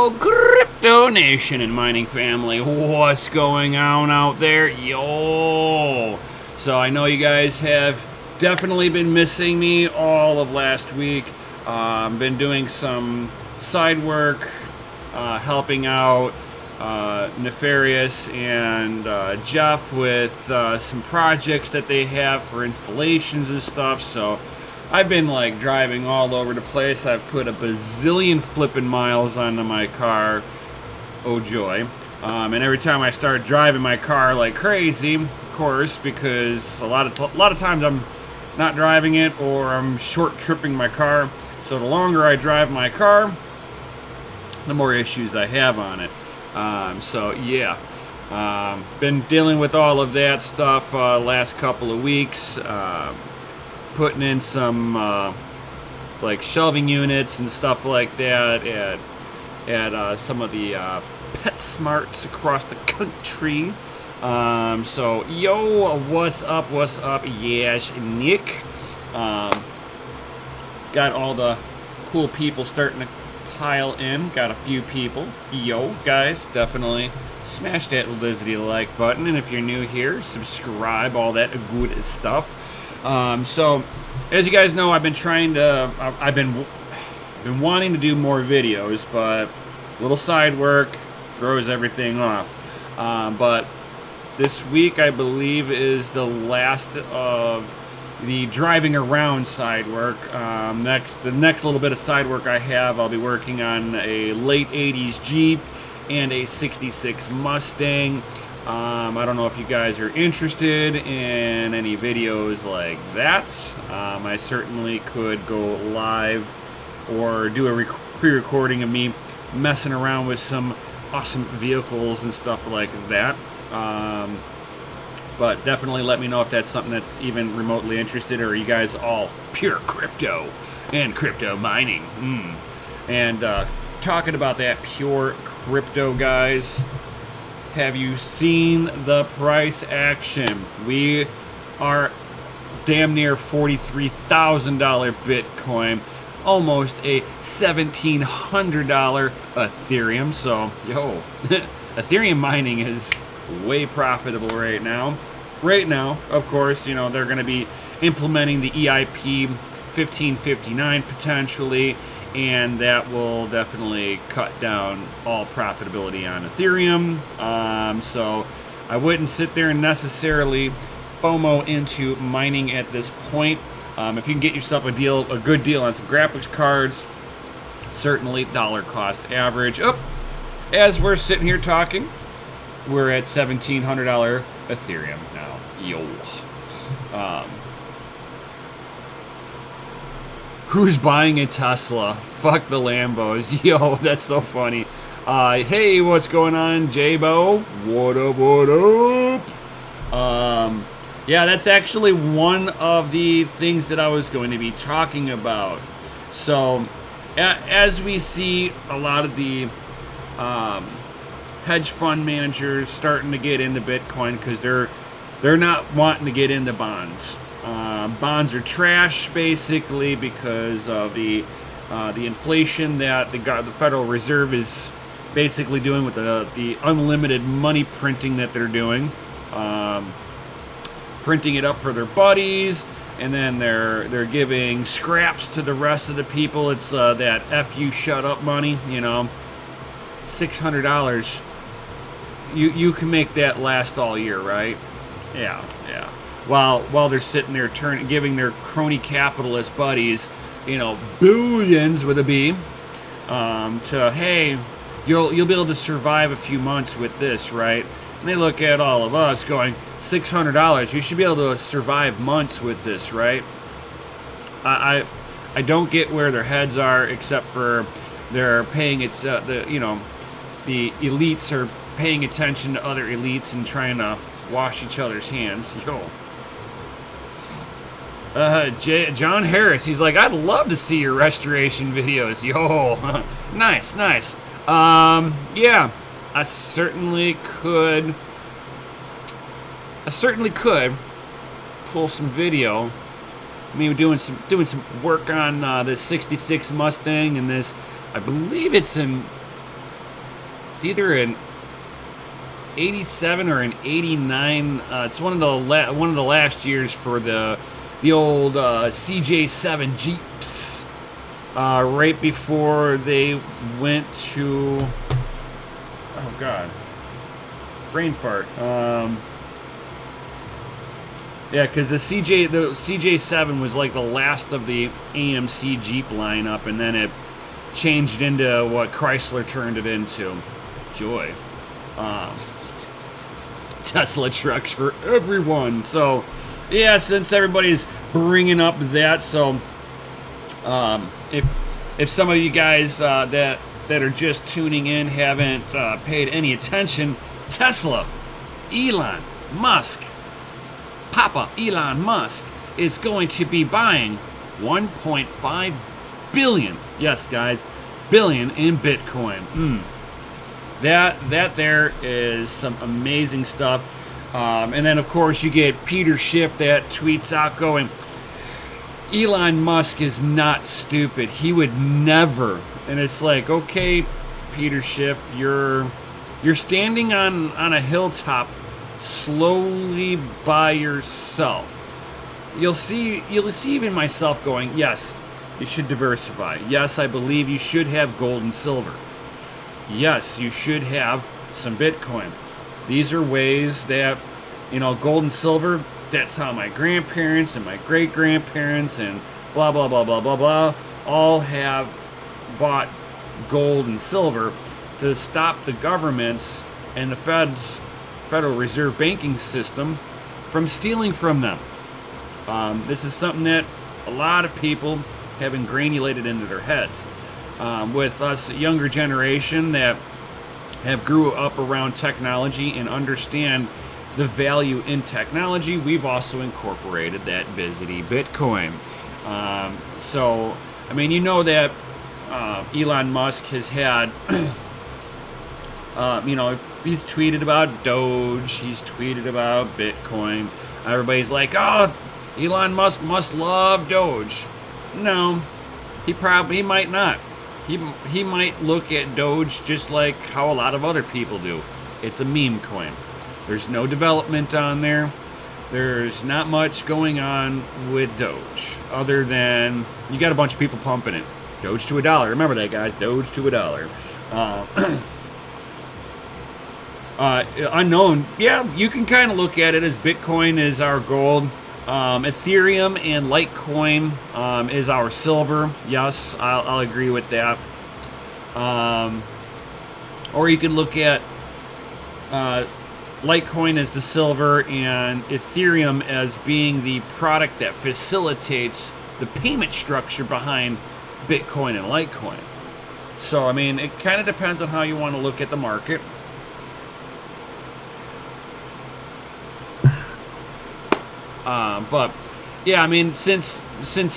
Yo, Crypto Nation and mining family, what's going on out there? Yo! So I know you guys have definitely been missing me all of last week. Been doing some side work, helping out Nefarious and Jeff with some projects that they have for installations and stuff. So I've been like driving all over the place. I've put a bazillion flipping miles onto my car. Oh joy. And every time I start driving my car like crazy, of course, because a lot of times I'm not driving it or I'm short tripping my car. So the longer I drive my car, the more issues I have on it. So yeah, been dealing with all of that stuff last couple of weeks. Putting in some like shelving units and stuff like that at some of the PetSmarts across the country. So yo, what's up? Yes, Nick. Got all the cool people starting to pile in. Got a few people. Yo, guys, definitely smash that Lizzie like button, and if you're new here, subscribe. All that good stuff. So, as you guys know, I've been wanting to do more videos, but little side work throws everything off. But this week, I believe, is the last of the driving around side work. The next little bit of side work I have, I'll be working on a late 80s Jeep and a 66 Mustang. I don't know if you guys are interested in any videos like that. I certainly could go live or do a pre-recording of me messing around with some awesome vehicles and stuff like that. But definitely let me know if that's something that's even remotely interested, or are you guys all pure crypto and crypto mining? And talking about that pure crypto, guys, have you seen the price action? We are damn near $43,000 Bitcoin, almost a $1,700 Ethereum. So, yo, Ethereum mining is way profitable right now. Right now, of course, you know, they're going to be implementing the EIP 1559 potentially, and that will definitely cut down all profitability on Ethereum. So I wouldn't sit there and necessarily FOMO into mining at this point. If you can get yourself a good deal on some graphics cards, certainly dollar cost average. As we're sitting here talking, we're at $1,700 Ethereum now. Yo. Who's buying a Tesla? Fuck the Lambos. Yo, that's so funny. Hey, what's going on, J-Bo? What up? Yeah, that's actually one of the things that I was going to be talking about. So, as we see a lot of the hedge fund managers starting to get into Bitcoin because they're not wanting to get into bonds. Bonds are trash, basically, because of the inflation that the Federal Reserve is basically doing with the unlimited money printing that they're doing, printing it up for their buddies, and then they're giving scraps to the rest of the people. It's that "F you, shut up" money, you know. $600. You can make that last all year, right? Yeah. While they're sitting there giving their crony capitalist buddies, you know, billions with a B, to, hey, you'll be able to survive a few months with this, right? And they look at all of us going, $600, you should be able to survive months with this, right? I don't get where their heads are, except for they're paying the elites are paying attention to other elites and trying to wash each other's hands. Yo. John Harris, he's like, I'd love to see your restoration videos. Yo, nice. Yeah, I certainly could pull some video. I mean, doing some work on this 66 Mustang and this, I believe it's an It's either an 87 or an 89. It's one of the last years for the old CJ7 Jeeps. Right before they went to, oh god, brain fart. Yeah, because the CJ7 was like the last of the AMC Jeep lineup, and then it changed into what Chrysler turned it into. Joy. Tesla trucks for everyone. So, yeah, since everybody's bringing up that, so if some of you guys that are just tuning in haven't paid any attention, Tesla, Elon Musk, Papa Elon Musk is going to be buying 1.5 billion. Yes, guys, billion in Bitcoin. That there is some amazing stuff. And then, of course, you get Peter Schiff that tweets out going, Elon Musk is not stupid. He would never. And it's like, okay, Peter Schiff, you're standing on a hilltop slowly by yourself. You'll see even myself going, yes, you should diversify. Yes, I believe you should have gold and silver. Yes, you should have some Bitcoin. These are ways that, gold and silver, that's how my grandparents and my great-grandparents and blah, blah, blah, blah, blah, blah, all have bought gold and silver to stop the governments and the Federal Reserve banking system from stealing from them. This is something that a lot of people have ingranulated into their heads. With us, younger generation that have grew up around technology and understand the value in technology, we've also incorporated that busy Bitcoin. So, I mean, that Elon Musk has had, he's tweeted about Doge, he's tweeted about Bitcoin. Everybody's like, oh, Elon Musk must love Doge. No, he might not. He might look at Doge just like how a lot of other people do. It's a meme coin. There's no development on there. There's not much going on with Doge other than you got a bunch of people pumping it. Doge to $1. Remember that, guys. Doge to $1. Unknown. Yeah, you can kind of look at it as Bitcoin is our gold. Ethereum and Litecoin is our silver. Yes, I'll agree with that. Or you can look at Litecoin as the silver and Ethereum as being the product that facilitates the payment structure behind Bitcoin and Litecoin. So, I mean, it kind of depends on how you want to look at the market. But yeah, I mean, since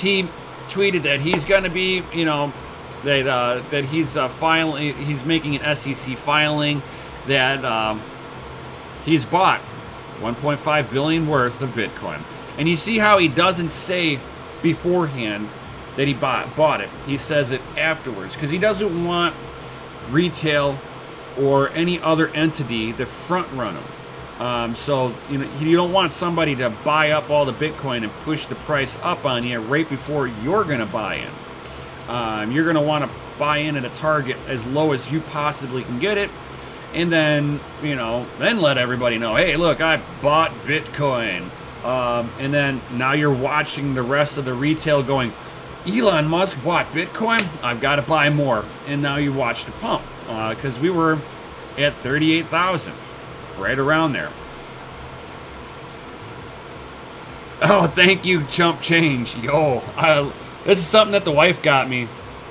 he tweeted that he's going to be, that he's filing, he's making an SEC filing that he's bought 1.5 billion worth of Bitcoin, and you see how he doesn't say beforehand that he bought it. He says it afterwards because he doesn't want retail or any other entity to front run him. So you don't want somebody to buy up all the Bitcoin and push the price up on you right before you're going to buy in. You're going to want to buy in at a target as low as you possibly can get it, and then then let everybody know, hey, look, I bought Bitcoin. And then now you're watching the rest of the retail going, Elon Musk bought Bitcoin, I've got to buy more. And now you watch the pump because we were at 38,000. Right around there. Oh, thank you, Chump Change. Yo, this is something that the wife got me.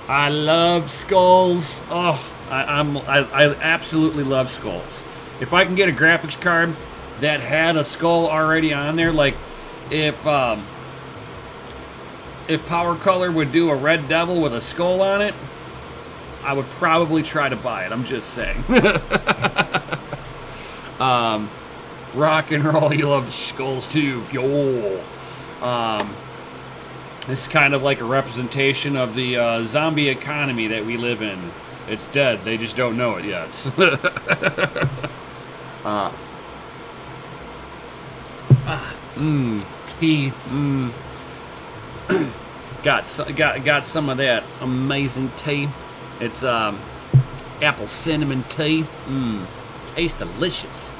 I love skulls. Oh, I absolutely love skulls. If I can get a graphics card that had a skull already on there, like if Power Color would do a Red Devil with a skull on it, I would probably try to buy it. I'm just saying. Rock and roll, you love skulls too. Yo. This is kind of like a representation of the zombie economy that we live in. It's dead. They just don't know it yet. Tea. Got some of that amazing tea. It's apple cinnamon tea. Tastes delicious.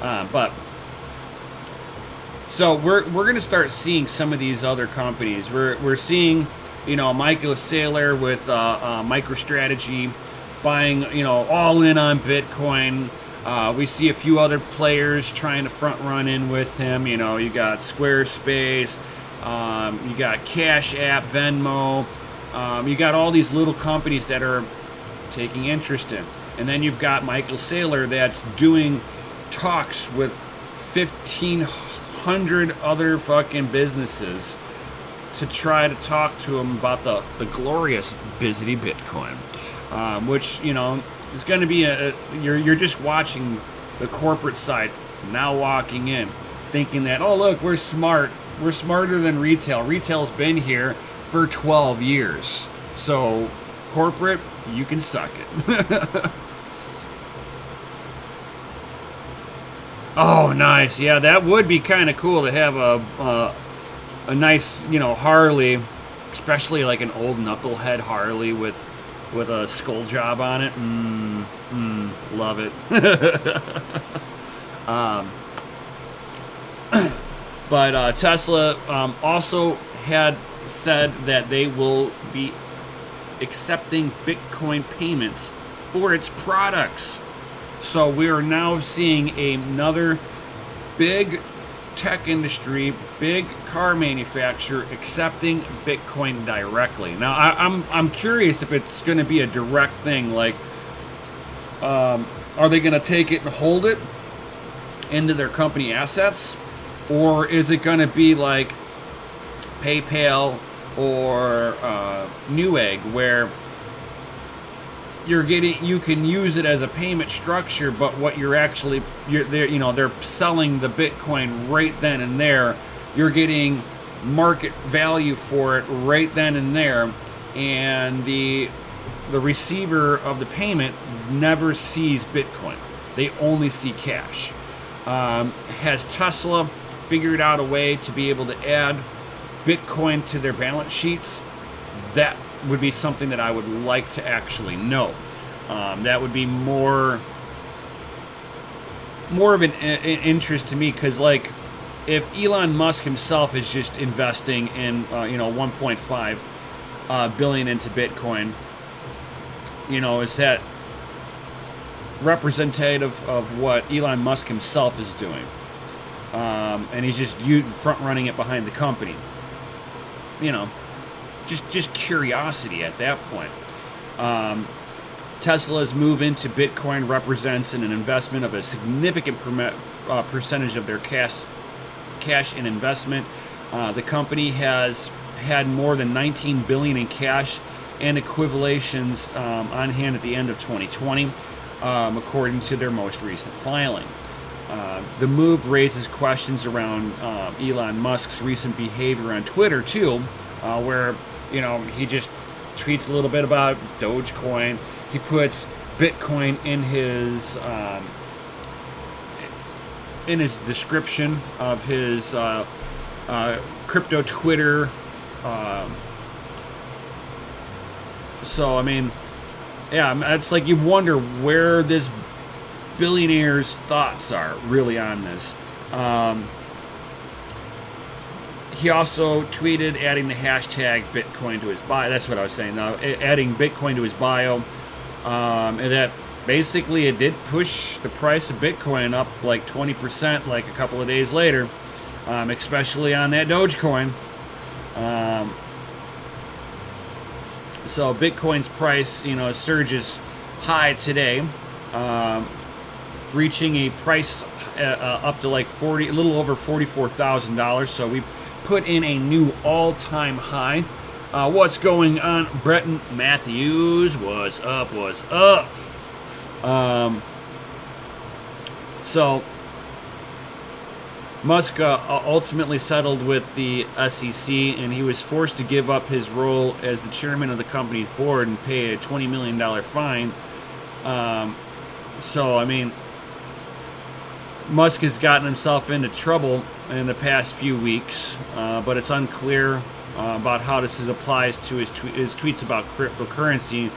But so we're gonna start seeing some of these other companies. We're seeing, Michael Saylor with MicroStrategy buying, all in on Bitcoin. We see a few other players trying to front run in with him. You got Squarespace, you got Cash App, Venmo, you got all these little companies that are taking interest in. And then you've got Michael Saylor that's doing talks with 1,500 other fucking businesses to try to talk to them about the glorious Bizity Bitcoin, which, is going to be you're just watching the corporate side now walking in, thinking that, oh, look, we're smart. We're smarter than retail. Retail's been here for 12 years. So, corporate, you can suck it. Oh, nice. Yeah, that would be kind of cool to have a nice, Harley, especially like an old knucklehead Harley with a skull job on it. Love it. But Tesla also had said that they will be accepting Bitcoin payments for its products. So we are now seeing another big tech industry, big car manufacturer accepting Bitcoin directly. Now, I'm curious if it's going to be a direct thing. Like, are they going to take it and hold it into their company assets, or is it going to be like PayPal or Newegg, where you can use it as a payment structure, but what they're selling the Bitcoin right then and there. You're getting market value for it right then and there, and the receiver of the payment never sees Bitcoin. They only see cash. Has Tesla figured out a way to be able to add Bitcoin to their balance sheets? That would be something that I would like to actually know. That would be more of an interest to me, because like, if Elon Musk himself is just investing in 1.5 billion into Bitcoin, is that representative of what Elon Musk himself is doing? And he's just front running it behind the company. Just curiosity at that point. Tesla's move into Bitcoin represents an investment of a significant percentage of their cash in investment. The company has had more than 19 billion in cash and equivalents on hand at the end of 2020, according to their most recent filing. The move raises questions around Elon Musk's recent behavior on Twitter too, where he just tweets a little bit about Dogecoin. He puts Bitcoin in his description of his crypto Twitter. So I mean, yeah, it's like you wonder where this billionaire's thoughts are really on this. He also tweeted adding the hashtag Bitcoin to his bio. That's what I was saying. Now, adding Bitcoin to his bio. And that basically it did push the price of Bitcoin up like 20% like a couple of days later, especially on that Dogecoin. So Bitcoin's price, surges high today, reaching a price up to like a little over $44,000. So we put in a new all-time high. What's going on? Bretton Matthews, what's up? So Musk ultimately settled with the SEC, and he was forced to give up his role as the chairman of the company's board and pay a $20 million fine. So, I mean, Musk has gotten himself into trouble in the past few weeks, but it's unclear about how this applies to his tweets about cryptocurrency.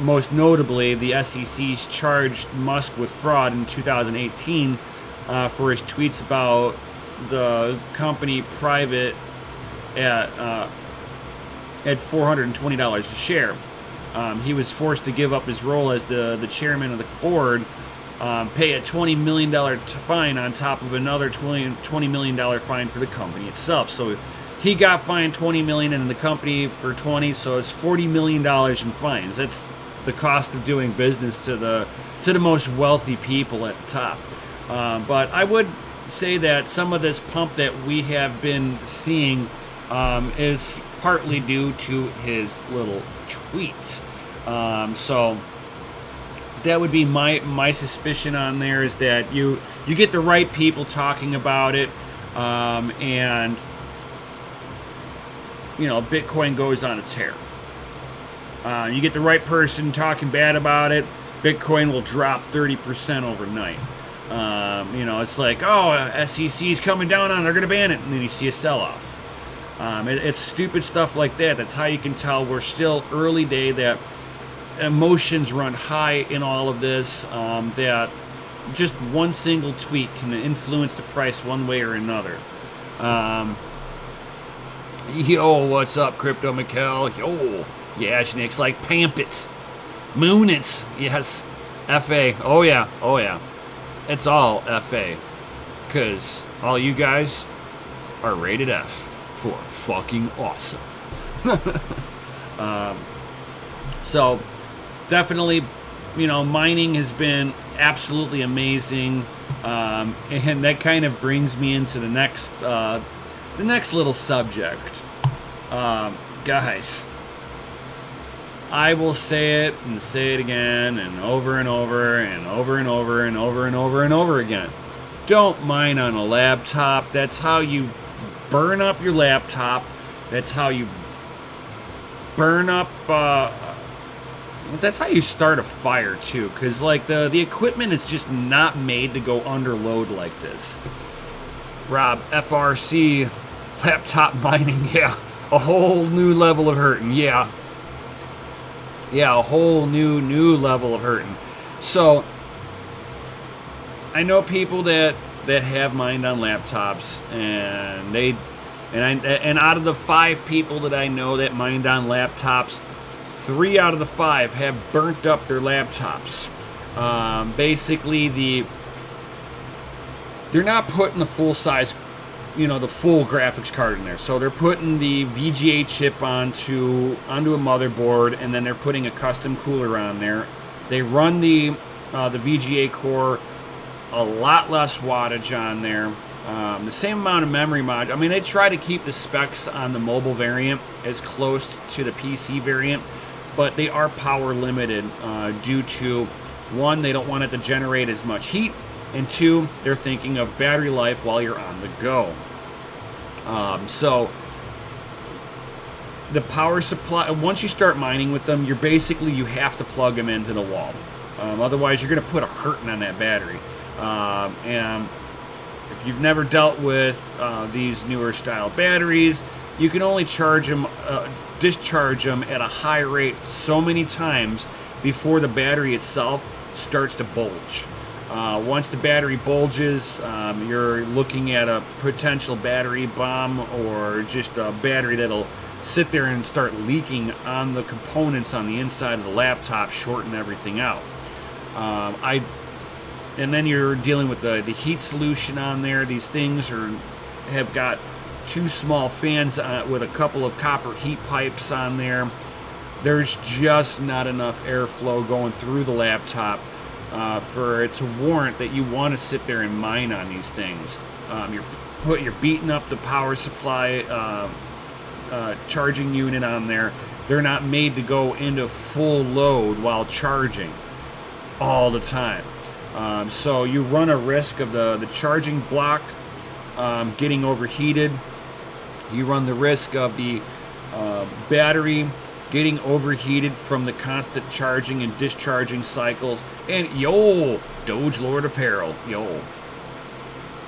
Most notably, the SEC charged Musk with fraud in 2018 for his tweets about the company private at $420 a share. He was forced to give up his role as the chairman of the board, pay a $20 million fine on top of another $20 million fine for the company itself. So he got fined $20 million and the company for $20, so it's $40 million in fines. That's the cost of doing business to the most wealthy people at the top. But I would say that some of this pump that we have been seeing is partly due to his little tweet. So that would be my suspicion on there, is that you get the right people talking about it, and Bitcoin goes on a tear. You get the right person talking bad about it, Bitcoin will drop 30% overnight. It's like, SEC's coming down on it, they're going to ban it, and then you see a sell-off. It's stupid stuff like that. That's how you can tell we're still early day, that emotions run high in all of this, that just one single tweet can influence the price one way or another. Yo, what's up, Crypto Mikkel? Yo, Yashnik's like Pampit. Moon it. Yes. FA. Oh yeah. It's all FA. Because all you guys are rated F for fucking awesome. So, definitely, mining has been absolutely amazing. And that kind of brings me into the next little subject. Guys, I will say it and say it again and over and over and over and over and over and over and over again. Don't mine on a laptop. That's how you burn up your laptop. That's how you burn up, that's how you start a fire too. Because the equipment is just not made to go under load like this. Rob, FRC, laptop mining, yeah. A whole new level of hurting, yeah. Yeah, a whole new level of hurting. So, I know people that have mined on laptops, and out of the 5 people that I know that mined on laptops, 3 out of the 5 have burnt up their laptops. Basically, they're not putting the full size, the full graphics card in there. So they're putting the VGA chip onto a motherboard, and then they're putting a custom cooler on there. They run the VGA core, a lot less wattage on there, the same amount of memory mod. I mean, they try to keep the specs on the mobile variant as close to the PC variant, but they are power limited due to, 1, they don't want it to generate as much heat, and 2, they're thinking of battery life while you're on the go. So the power supply, once you start mining with them, you have to plug them into the wall. Otherwise, you're going to put a hurting on that battery. And if you've never dealt with these newer style batteries, you can only discharge them at a high rate so many times before the battery itself starts to bulge. Once the battery bulges, you're looking at a potential battery bomb, or just a battery that'll sit there and start leaking on the components on the inside of the laptop, shorten everything out. And then you're dealing with the heat solution on there. These things have got 2 small fans with a couple of copper heat pipes on there. There's just not enough airflow going through the laptop for it to warrant that you want to sit there and mine on these things. You're beating up the power supply charging unit on there. They're not made to go into full load while charging all the time. So you run a risk of the charging block getting overheated. You run the risk of the battery getting overheated from the constant charging and discharging cycles. And yo, Doge Lord Apparel, yo.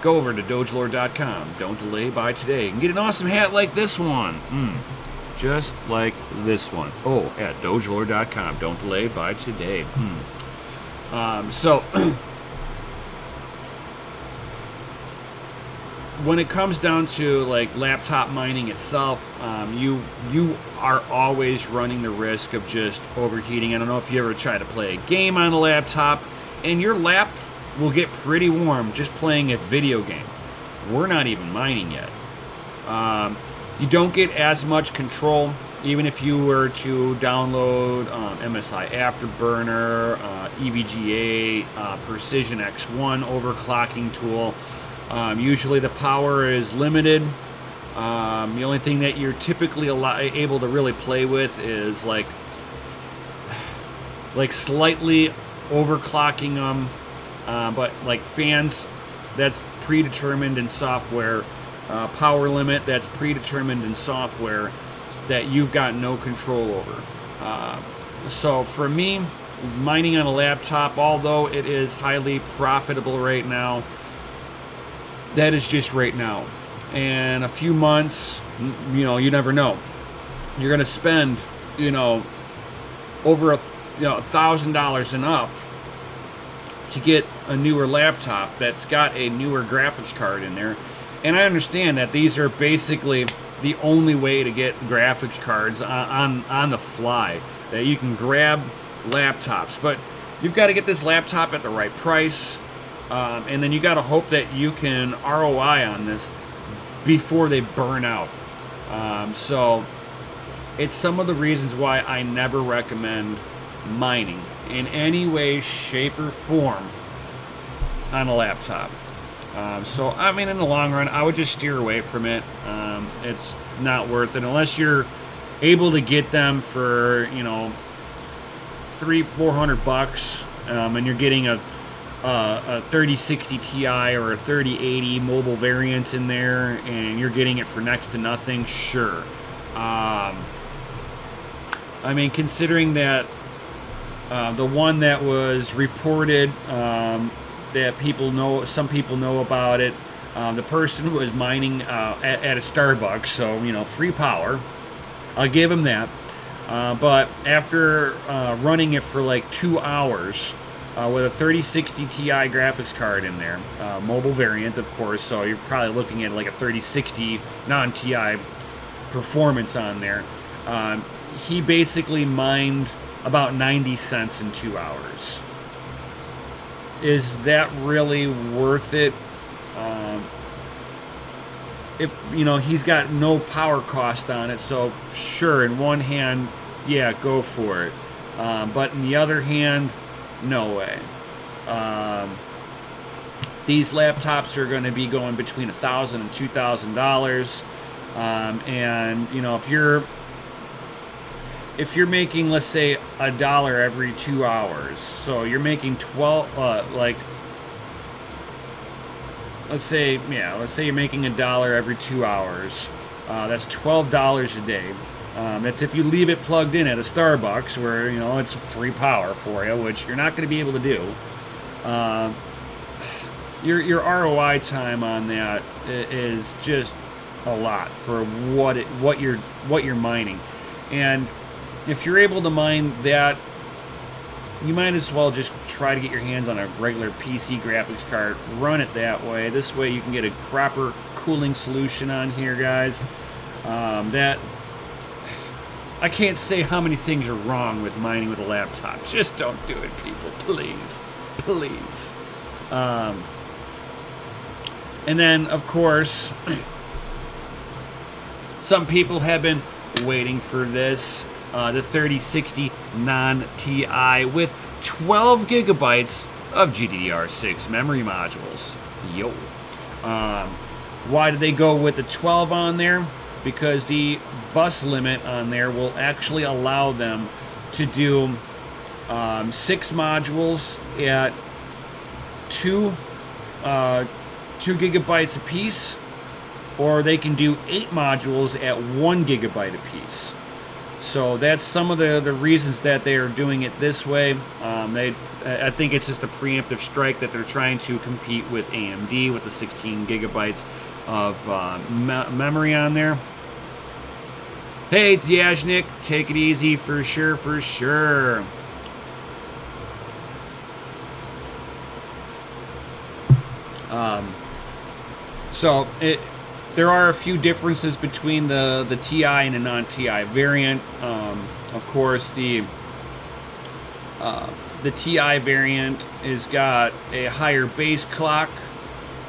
Go over to dogelord.com. Don't delay, buy today. And get an awesome hat like this one. Just like this one. Oh, at dogelord.com. Don't delay, buy today. So, when it comes down to like laptop mining itself, you are always running the risk of just overheating. I don't know if you ever try to play a game on a laptop, and your lap will get pretty warm just playing a video game. We're not even mining yet. You don't get as much control, even if you were to download MSI Afterburner, EVGA, Precision X1 overclocking tool. Usually the power is limited. The only thing that you're typically able to really play with is like slightly overclocking them. But like fans, that's predetermined in software. Power limit, that's predetermined in software that you've got no control over. So for me, mining on a laptop, although it is highly profitable right now, that is just right now. And a few months, you never know. You're going to spend, over $1,000 and up to get a newer laptop that's got a newer graphics card in there. And I understand that these are basically the only way to get graphics cards on the fly, that you can grab laptops. But you've got to get this laptop at the right price, and then you got to hope that you can ROI on this before they burn out. So it's some of the reasons why I never recommend mining in any way, shape, or form on a laptop. So, I mean, in the long run, I would just steer away from it. It's not worth it unless you're able to get them for, $300-400, and you're getting a 3060 Ti or a 3080 mobile variant in there, and you're getting it for next to nothing. Sure. I mean, considering that the one that was reported, that some people know about it. The person was mining at a Starbucks, so free power. I'll give him that. But after running it for like 2 hours with a 3060 Ti graphics card in there, mobile variant, of course. So you're probably looking at like a 3060 non-Ti performance on there. He basically mined about 90 cents in 2 hours. Is that really worth it? If he's got no power cost on it, so sure, in one hand, yeah, go for it. But in the other hand, no way. These laptops are going to be going between $1,000 and $2,000, and if you're making, let's say, $1 every 2 hours, so you're making 12, let's say you're making $1 every 2 hours. That's $12 a day. That's if you leave it plugged in at a Starbucks, where it's free power for you, which you're not going to be able to do. Your ROI time on that is just a lot for what you're mining, and if you're able to mine that, you might as well just try to get your hands on a regular PC graphics card. Run it that way. This way you can get a proper cooling solution on here, guys. That I can't say how many things are wrong with mining with a laptop. Just don't do it, people. Please. Please. And then, of course, some people have been waiting for this. The 3060 non-Ti with 12 gigabytes of GDDR6 memory modules. Yo. Why did they go with the 12 on there? Because the bus limit on there will actually allow them to do 6 modules at 2 2 gigabytes a piece, or they can do 8 modules at 1 gigabyte a piece. So that's some of the reasons that they are doing it this way. I think it's just a preemptive strike that they're trying to compete with AMD with the 16 gigabytes of memory on there. Hey, Diajnik, take it easy for sure, for sure. There are a few differences between the TI and the non-TI variant. Of course, the TI variant has got a higher base clock,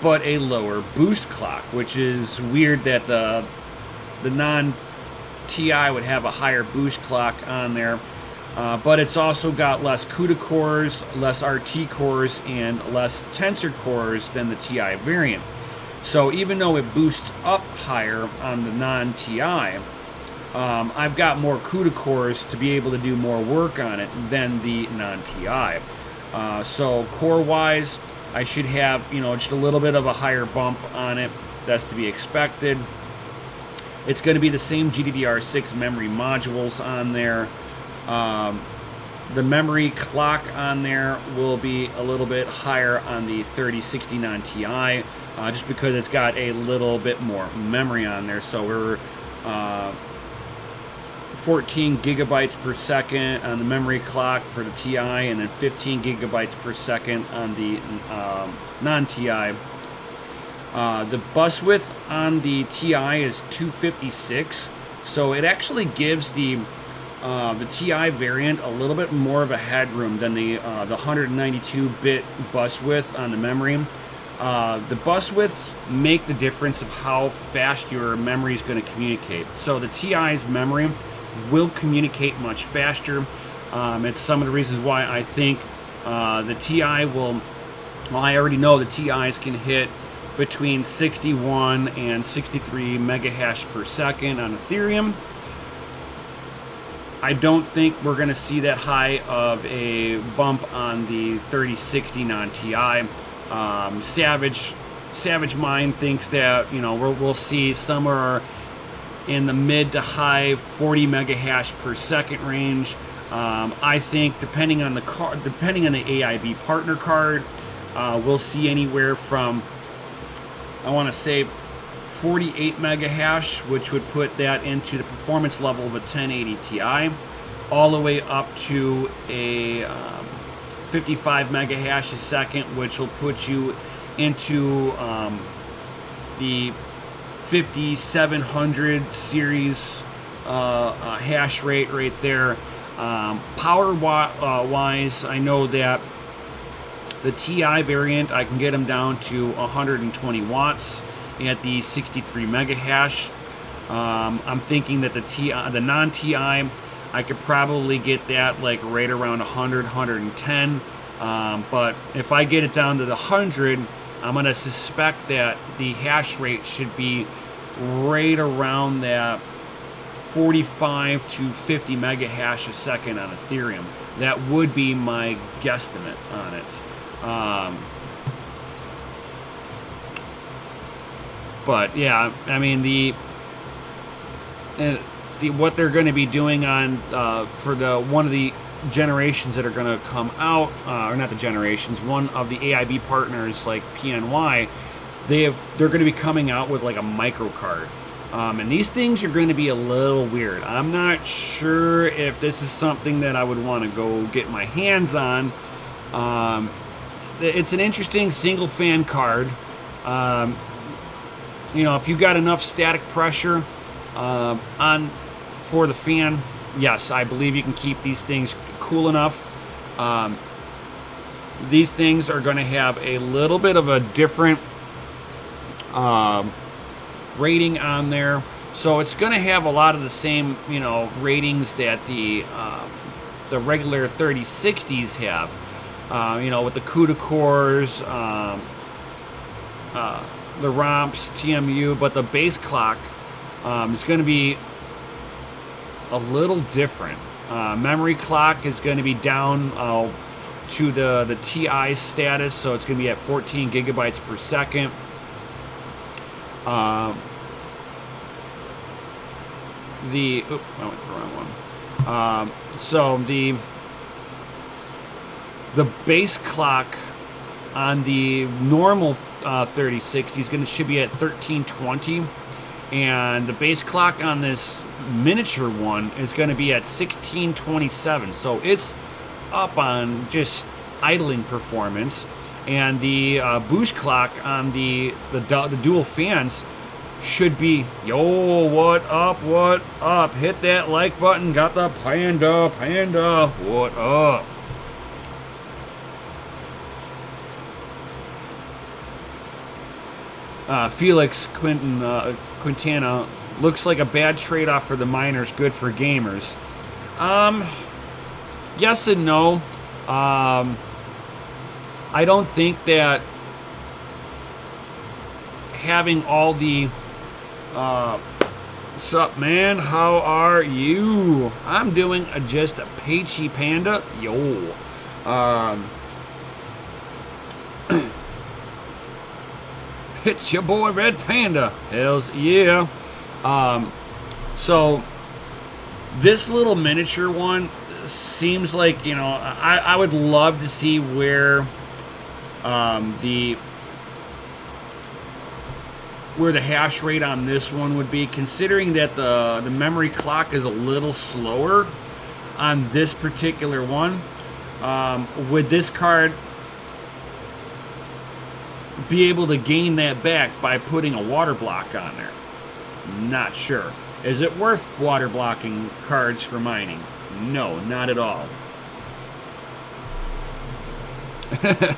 but a lower boost clock, which is weird that the non-TI would have a higher boost clock on there. But it's also got less CUDA cores, less RT cores, and less tensor cores than the TI variant. So even though it boosts up higher on the non-TI, I've got more CUDA cores to be able to do more work on it than the non-TI. So core-wise, I should have, just a little bit of a higher bump on it. That's to be expected. It's going to be the same GDDR6 memory modules on there. The memory clock on there will be a little bit higher on the 3060 non-TI, just because it's got a little bit more memory on there. So we're 14 gigabytes per second on the memory clock for the TI, and then 15 gigabytes per second on the non-TI. The bus width on the TI is 256, so it actually gives the TI variant a little bit more of a headroom than the 192-bit bus width on the memory. The bus widths make the difference of how fast your memory is going to communicate. So the TI's memory will communicate much faster. It's some of the reasons why I think the TI will. Well, I already know the TIs can hit between 61 and 63 megahash per second on Ethereum. I don't think we're going to see that high of a bump on the 3060 non-TI. Savage Mind thinks that we'll see somewhere in the mid to high 40 megahash per second range. I think depending on the AIB partner card, we'll see anywhere from, I want to say, 48 megahash, which would put that into the performance level of a 1080 Ti, all the way up to a 55 megahash a second, which will put you into the 5700 series hash rate right there. Power wise, I know that the TI variant, I can get them down to 120 watts at the 63 megahash. I'm thinking that the non-TI, I could probably get that like right around 100, 110. But if I get it down to the 100, I'm going to suspect that the hash rate should be right around that 45 to 50 megahash a second on Ethereum. That would be my guesstimate on it. But yeah, I mean the what they're going to be doing on for the one of the generations that are going to come out, or not the generations, one of the AIB partners like PNY, they're going to be coming out with like a micro card, and these things are going to be a little weird. I'm not sure if this is something that I would want to go get my hands on. It's an interesting single fan card. If you got enough static pressure on for the fan, yes, I believe you can keep these things cool enough. These things are going to have a little bit of a different rating on there, so it's going to have a lot of the same ratings that the regular 3060s have. With the CUDA cores, the ROMs, TMU, but the base clock is going to be a little different. Memory clock is going to be down to the TI status, so it's going to be at 14 gigabytes per second. I went the wrong one. So the base clock on the normal 3060 should be at 1320, and the base clock on this miniature one is going to be at 1627. So it's up on just idling performance, and the boost clock on the dual fans should be, yo, what up, hit that like button, got the panda, what up. Felix Quintana, looks like a bad trade-off for the miners, good for gamers. Yes and no. I don't think that having all the sup man, how are you? I'm doing just a peachy panda. Yo. It's your boy Red Panda. Hells yeah. So this little miniature one seems like, you know, I would love to see where the hash rate on this one would be, considering that the memory clock is a little slower on this particular one. Would this card be able to gain that back by putting a water block on there? Not sure. Is it worth water blocking cards for mining? No, not at all.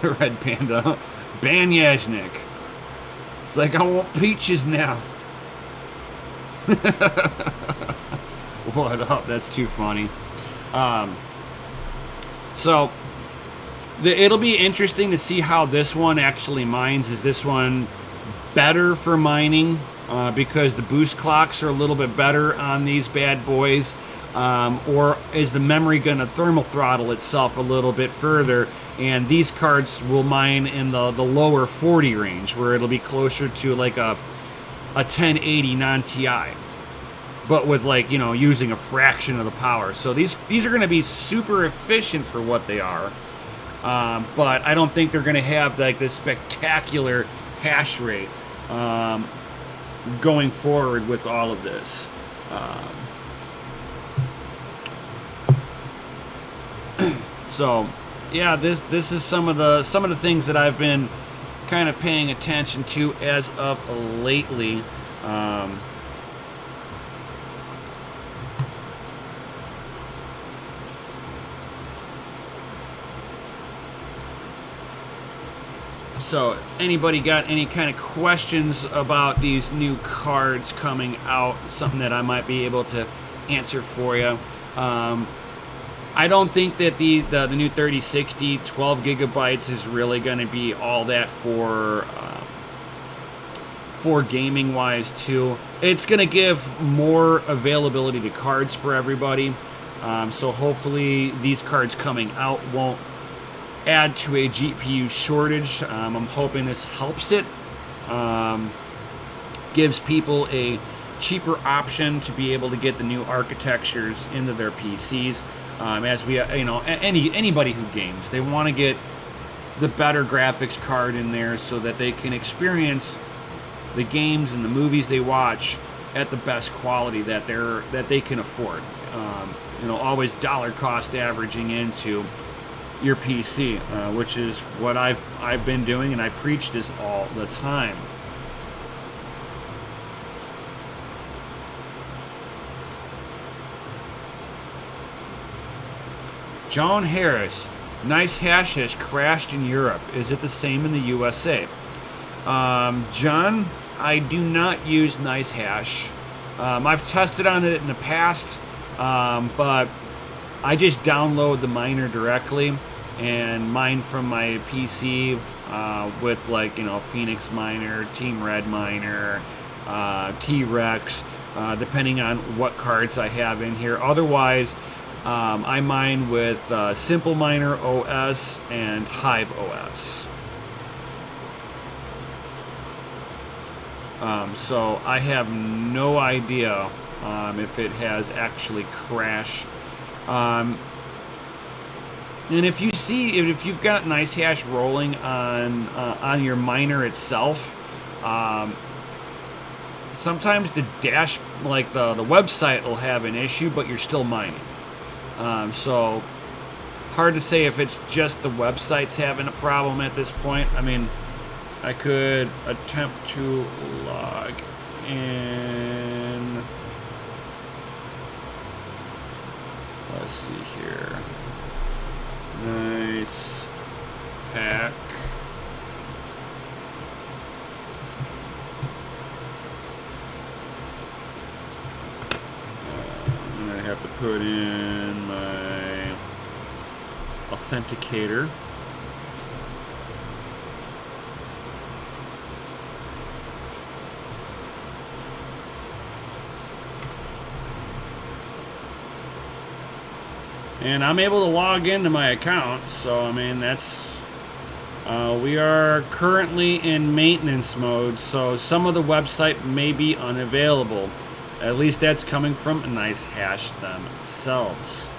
Red Panda. Banyashnik. It's like, I want peaches now. What up? That's too funny. So it'll be interesting to see how this one actually mines. Is this one better for mining because the boost clocks are a little bit better on these bad boys? Or is the memory going to thermal throttle itself a little bit further, and these cards will mine in the lower 40 range, where it'll be closer to like a 1080 non-TI, but with, like, you know, using a fraction of the power. So these are going to be super efficient for what they are, but I don't think they're going to have like this spectacular hash rate going forward with all of this. So, yeah, this is some of the things that I've been kind of paying attention to as of lately. So, anybody got any kind of questions about these new cards coming out? Something that I might be able to answer for you. I don't think that the new 3060 12 gigabytes is really going to be all that for gaming wise too. It's going to give more availability to cards for everybody. So hopefully these cards coming out won't add to a GPU shortage. I'm hoping this helps it. Gives people a cheaper option to be able to get the new architectures into their PCs. As we, you know, anybody who games, they want to get the better graphics card in there so that they can experience the games and the movies they watch at the best quality that they can afford. You know, always dollar cost averaging into your PC, which is what I've been doing, and I preach this all the time. John Harris, Nice Hash has crashed in Europe. Is it the same in the USA? John, I do not use Nice Hash. I've tested on it in the past, but I just download the miner directly and mine from my PC with, like, you know, Phoenix Miner, Team Red Miner, T-Rex, depending on what cards I have in here. Otherwise, I mine with Simple Miner OS and Hive OS. So I have no idea if it has actually crashed. And if you've got nice hash rolling on your miner itself, sometimes the dash, like the website, will have an issue, but you're still mining. So hard to say if it's just the website's having a problem at this point. I mean, I could attempt to log in. Let's see here. Nice pack. And I have to put in my authenticator. And I'm able to log into my account, so I mean that's we are currently in maintenance mode, so some of the website may be unavailable. At least that's coming from NiceHash themselves.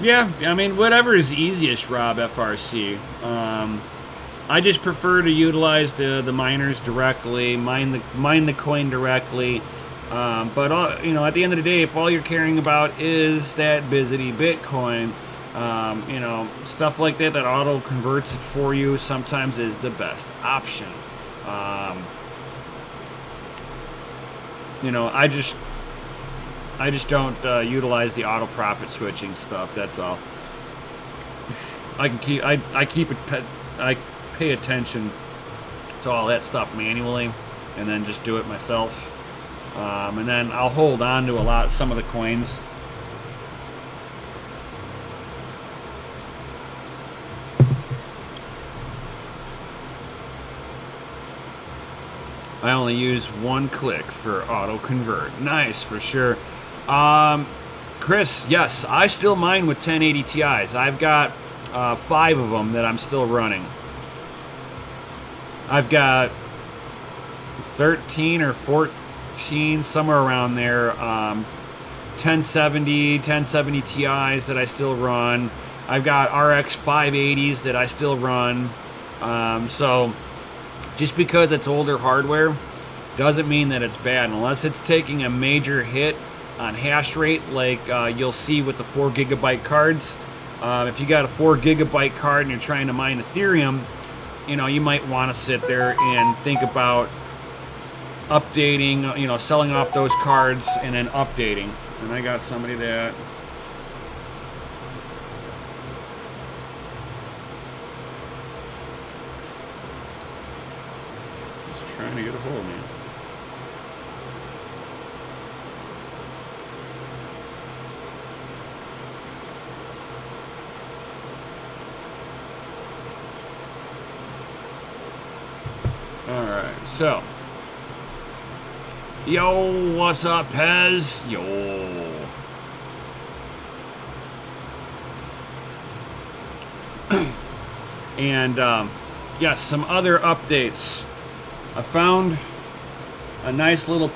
Yeah, I mean whatever is easiest, Rob FRC. I just prefer to utilize the miners directly, mine the coin directly. But you know, at the end of the day, if all you're caring about is that Bizzity Bitcoin, you know, stuff like that auto converts it for you sometimes is the best option. You know, I just don't utilize the auto profit switching stuff. That's all. I pay attention to all that stuff manually, and then just do it myself. And then I'll hold on to some of the coins. I only use one click for auto convert. Nice, for sure. Chris, yes, I still mine with 1080 Ti's. I've got 5 of them that I'm still running. I've got 13 or 14, somewhere around there, 1070 Ti's that I still run. I've got RX 580s that I still run. So just because it's older hardware doesn't mean that it's bad, unless it's taking a major hit on hash rate, like you'll see with the 4 gigabyte cards. If you got a 4 gigabyte card and you're trying to mine Ethereum, you know, you might want to sit there and think about updating, you know, selling off those cards and then updating. And I got somebody that is trying to get a hold of me. Alright, so. Yo, what's up, Pez? Yo. And, yes, some other updates. I found a nice little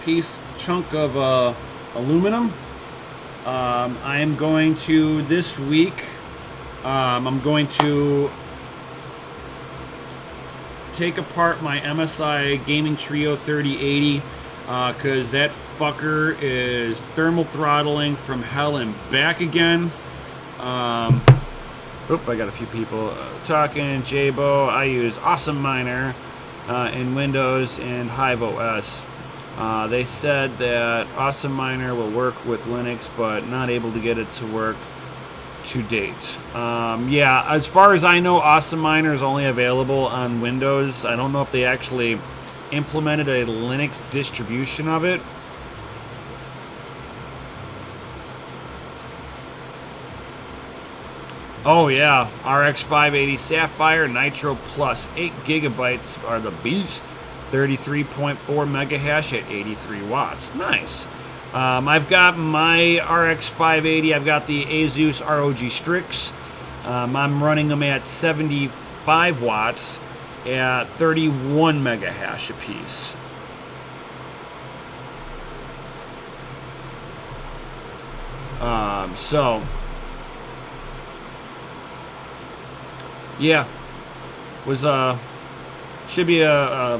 chunk of aluminum. I am going to, this week, I'm going to take apart my MSI Gaming Trio 3080 because that fucker is thermal throttling from hell and back again. I got a few people talking. Jabo, I use Awesome Miner in Windows and Hive OS. They said that Awesome Miner will work with Linux, but not able to get it to work to date. Yeah, as far as I know, Awesome Miner is only available on Windows. I don't know if they actually implemented a Linux distribution of it. Oh yeah, RX 580 Sapphire Nitro Plus 8 gigabytes are the beast. 33.4 megahash at 83 watts. Nice. I've got my RX 580. I've got the Asus ROG Strix. I'm running them at 75 watts at 31 mega hash apiece. So yeah, was should be I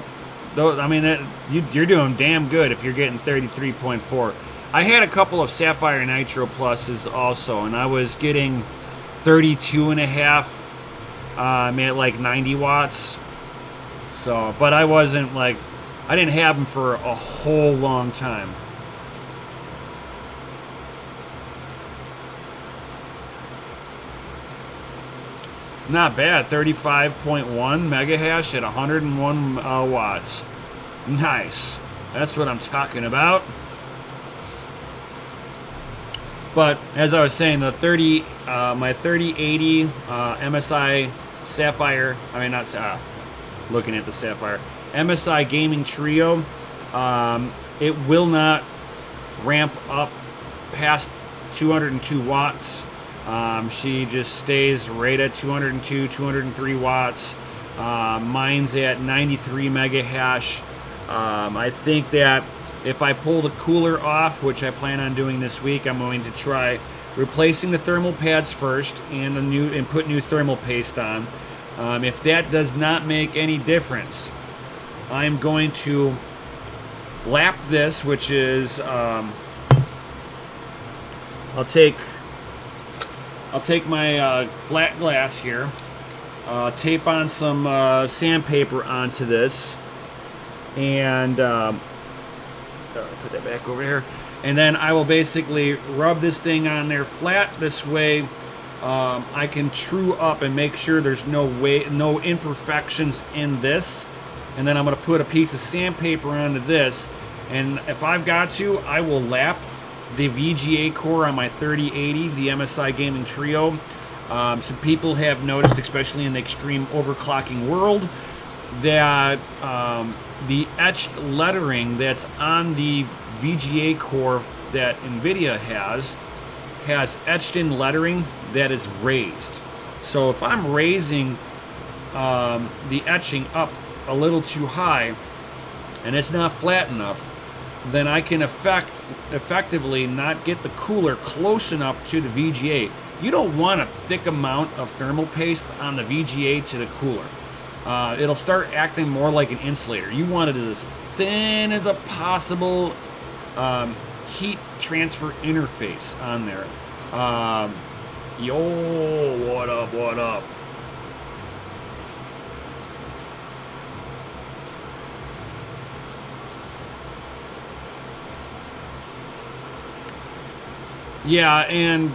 mean, you're doing damn good if you're getting 33.4. I had a couple of Sapphire Nitro Pluses also, and I was getting 32 and a half at like 90 watts. So, but I wasn't like, I didn't have them for a whole long time. Not bad, 35.1 mega hash at 101 watts. Nice. That's what I'm talking about. But as I was saying, the my 3080 MSI Sapphire, looking at the Sapphire, MSI Gaming Trio, it will not ramp up past 202 watts. She just stays right at 202, 203 watts. Mine's at 93 mega hash. I think that if I pull the cooler off, which I plan on doing this week, I'm going to try replacing the thermal pads first and put new thermal paste on. If that does not make any difference, I'm going to lap this, which is I'll take my flat glass here, tape on some sandpaper onto this, and put that back over here, and then I will basically rub this thing on there flat. This way I can true up and make sure there's no imperfections in this, and then I'm going to put a piece of sandpaper onto this, and if I've got to, I will lap the VGA core on my 3080, the MSI Gaming Trio. Some people have noticed, especially in the extreme overclocking world, that the etched lettering that's on the VGA core that NVIDIA has etched in lettering that is raised. So if I'm raising the etching up a little too high and it's not flat enough, then I can effectively not get the cooler close enough to the VGA. You don't want a thick amount of thermal paste on the VGA to the cooler. It'll start acting more like an insulator. You want it as thin as a possible heat transfer interface on there. Yo, what up, what up? Yeah, and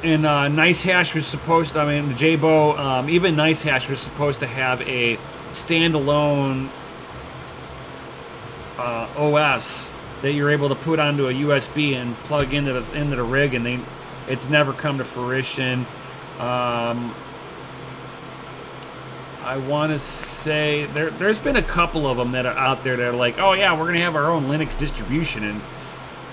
Nice Hash was supposed to, Jabo, even Nice Hash was supposed to have a standalone OS that you're able to put onto a USB and plug into the rig, and it's never come to fruition. I want to say there's been a couple of them that are out there that are like, oh yeah, we're gonna have our own Linux distribution, and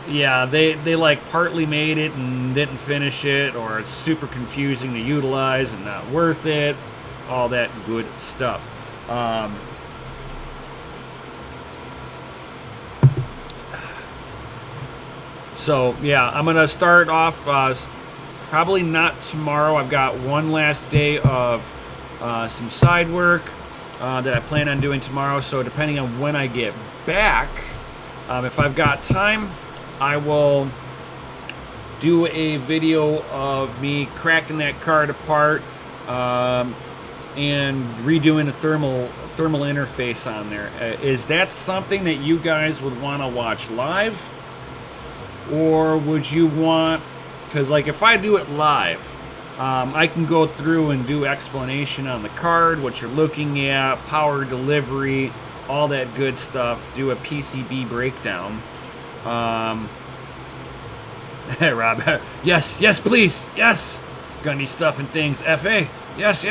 yeah, they like partly made it and didn't finish it, or it's super confusing to utilize and not worth it, all that good stuff. So yeah, I'm gonna start off probably not tomorrow. I've got one last day of some side work that I plan on doing tomorrow, so depending on when I get back, if I've got time, I will do a video of me cracking that card apart and redoing the thermal interface on there. Is that something that you guys would want to watch live? Or would you want, because like if I do it live, I can go through and do explanation on the card, what you're looking at, power delivery, all that good stuff, do a PCB breakdown. Hey Rob, yes please, yes, gunny stuff and things, FA, yes.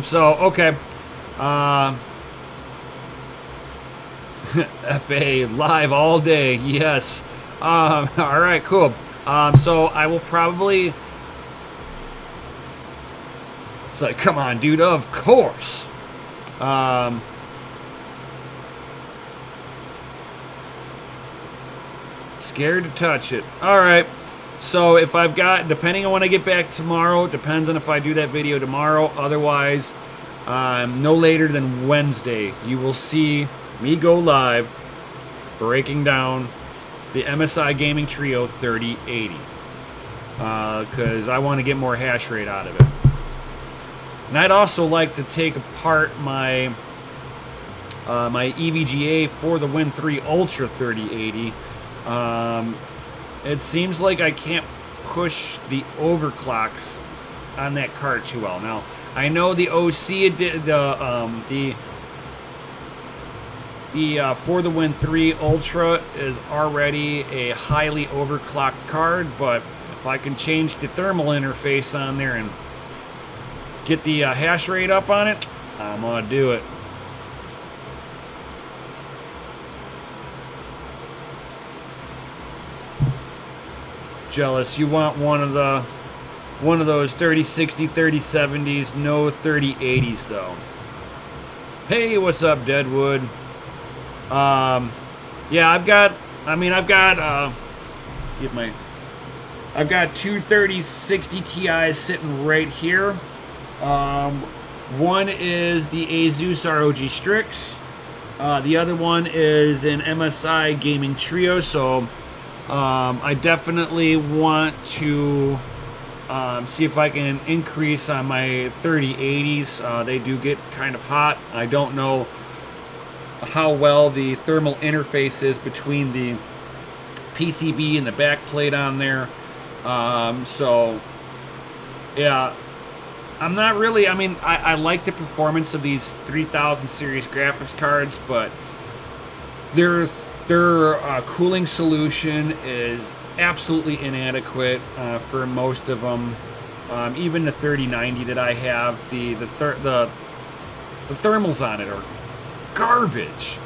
So okay, FA live all day. Yes. All right, cool. So I will probably. It's like, come on, dude. Of course. Scared to touch it. All right. So if I've got, depending on when I get back tomorrow, depends on if I do that video tomorrow. Otherwise, no later than Wednesday, you will see me go live breaking down the MSI Gaming Trio 3080. Because I want to get more hash rate out of it. And I'd also like to take apart my my EVGA for the Win 3 Ultra 3080. It seems like I can't push the overclocks on that card too well. Now, I know the OC for the Win 3 Ultra is already a highly overclocked card, but if I can change the thermal interface on there and get the hash rate up on it, I'm gonna do it. Jealous, you want one of those 3060, 3070s, no 3080s though. Hey, what's up, Deadwood? Yeah, I've got two 3060 Ti's sitting right here. One is the Asus ROG Strix. The other one is an MSI Gaming Trio, so I definitely want to see if I can increase on my 3080s. They do get kind of hot. I don't know how well the thermal interface is between the PCB and the back plate on there. So, yeah, I'm not really, I like the performance of these 3000 series graphics cards, but their cooling solution is absolutely inadequate for most of them. Even the 3090 that I have, the thermals on it are garbage.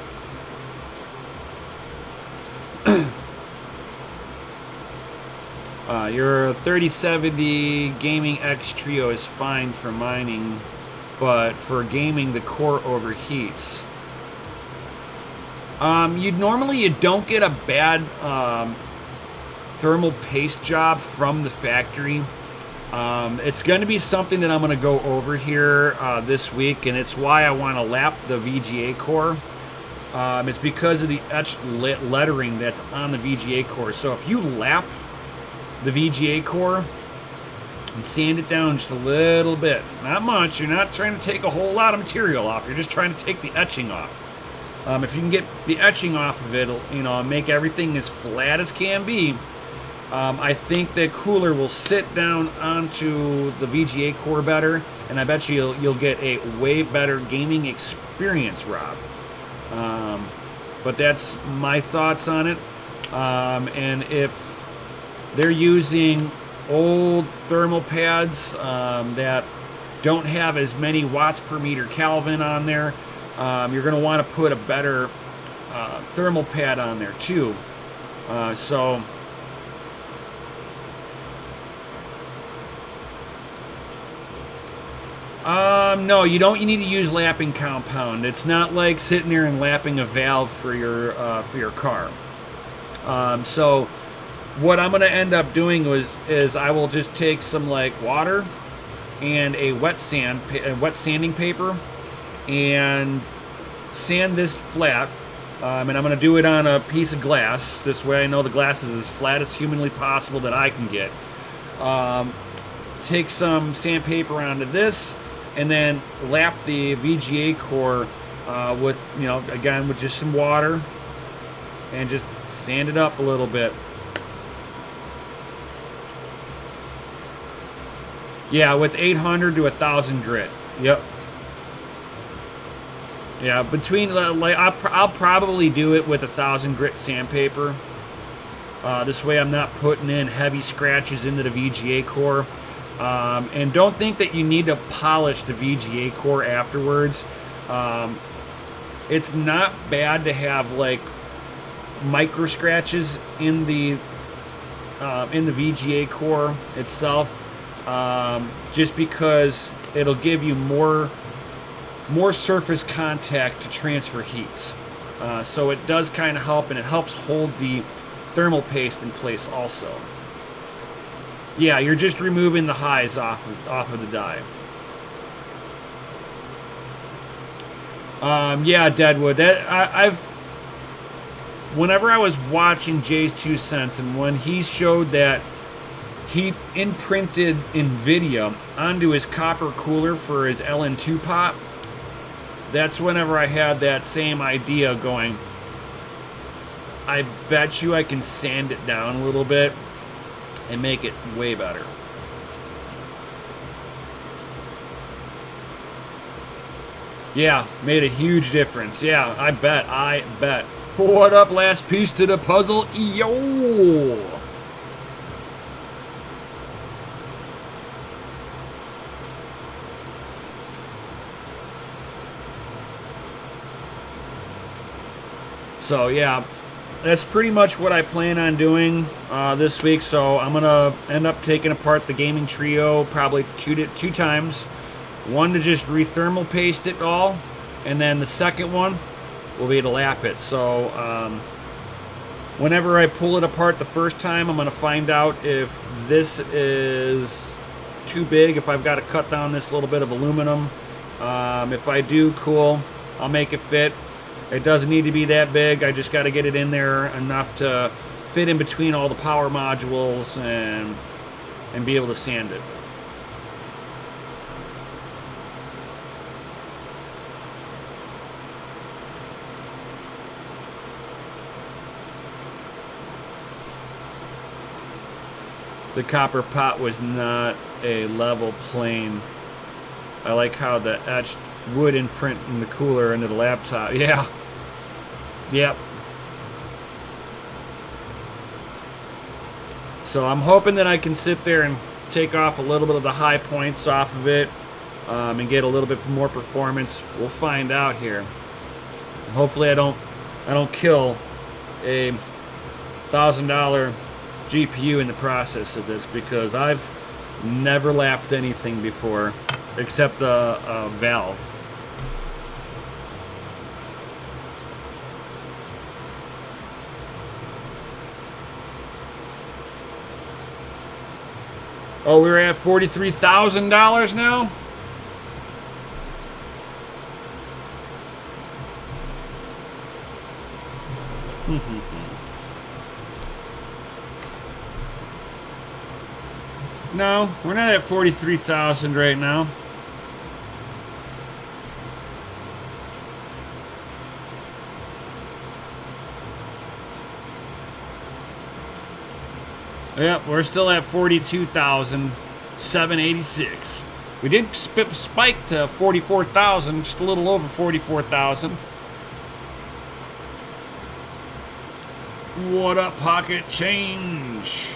Your 3070 Gaming X Trio is fine for mining, but for gaming the core overheats. You don't get a bad thermal paste job from the factory. It's going to be something that I'm going to go over here this week, and it's why I want to lap the VGA core. It's because of the etched lettering that's on the VGA core. So if you lap the VGA core and sand it down just a little bit, not much, you're not trying to take a whole lot of material off, you're just trying to take the etching off. If you can get the etching off of it, it'll make everything as flat as can be. I think the cooler will sit down onto the VGA core better, and I bet you'll get a way better gaming experience, Rob. But that's my thoughts on it. And if they're using old thermal pads that don't have as many watts per meter Kelvin on there, you're going to want to put a better thermal pad on there too. No, you don't. You need to use lapping compound. It's not like sitting there and lapping a valve for your car. So what I'm going to end up doing is I will just take some like water and a wet sanding paper and sand this flat. And I'm going to do it on a piece of glass. This way I know the glass is as flat as humanly possible that I can get. Take some sandpaper onto this, and then lap the VGA core with, again, with just some water, and just sand it up a little bit. Yeah, with 800 to 1000 grit. Yep. Yeah, between I'll probably do it with 1000 grit sandpaper. This way I'm not putting in heavy scratches into the VGA core. And don't think that you need to polish the VGA core afterwards. It's not bad to have like micro scratches in the VGA core itself, just because it'll give you more surface contact to transfer heats. So it does kind of help, and it helps hold the thermal paste in place also. Yeah, you're just removing the highs off of the die. Yeah, Deadwood. Whenever I was watching Jay's 2 cents, and when he showed that he imprinted NVIDIA onto his copper cooler for his LN2 pop, that's whenever I had that same idea going, I bet you I can sand it down a little bit and make it way better. Yeah, made a huge difference. Yeah, I bet. What up, last piece to the puzzle? Yo! So yeah, that's pretty much what I plan on doing this week. So I'm gonna end up taking apart the Gaming Trio probably two times. One to just re-thermal paste it all, and then the second one will be to lap it. So whenever I pull it apart the first time, I'm gonna find out if this is too big, if I've got to cut down this little bit of aluminum. If I do, cool, I'll make it fit. It doesn't need to be that big. I just got to get it in there enough to fit in between all the power modules and be able to sand it. The copper pot was not a level plane. I like how the etched wood imprint in the cooler into the laptop. Yeah. Yep. So I'm hoping that I can sit there and take off a little bit of the high points off of it and get a little bit more performance. We'll find out here. And hopefully I don't kill a $1,000 GPU in the process of this, because I've never lapped anything before except the valve. Oh, we're at $43,000 now? No, we're not at 43,000 right now. Yep, we're still at 42,786. We did spike to 44,000, just a little over 44,000. What up, pocket change?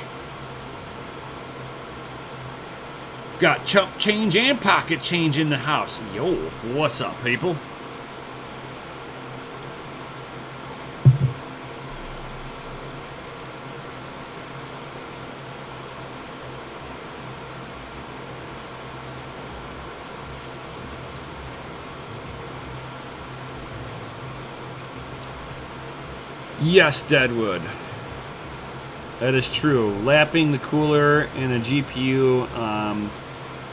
Got chump change and pocket change in the house. Yo, what's up, people? Yes, Deadwood. That is true. Lapping the cooler in a GPU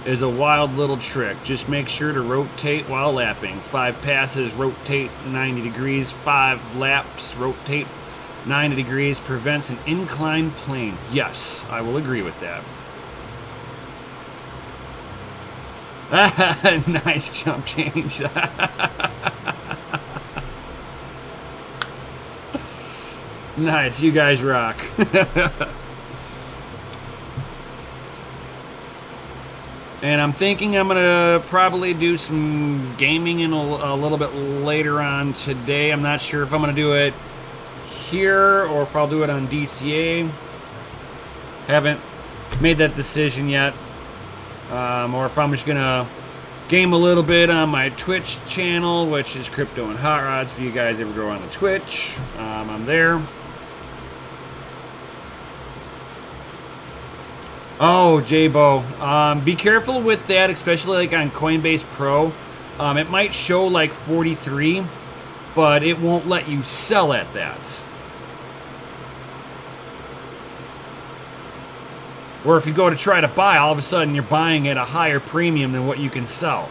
is a wild little trick. Just make sure to rotate while lapping. 5 passes, rotate 90 degrees. 5 laps, rotate 90 degrees. Prevents an inclined plane. Yes, I will agree with that. Nice jump change. Nice, you guys rock. And I'm thinking I'm gonna probably do some gaming in a little bit later on today. I'm not sure if I'm gonna do it here or if I'll do it on DCA. Haven't made that decision yet. Or if I'm just gonna game a little bit on my Twitch channel, which is Crypto and Hot Rods. If you guys ever go on the Twitch, I'm there. Oh, J-Bo. Be careful with that, especially like on Coinbase Pro. It might show like 43, but it won't let you sell at that. Or if you go to try to buy, all of a sudden you're buying at a higher premium than what you can sell.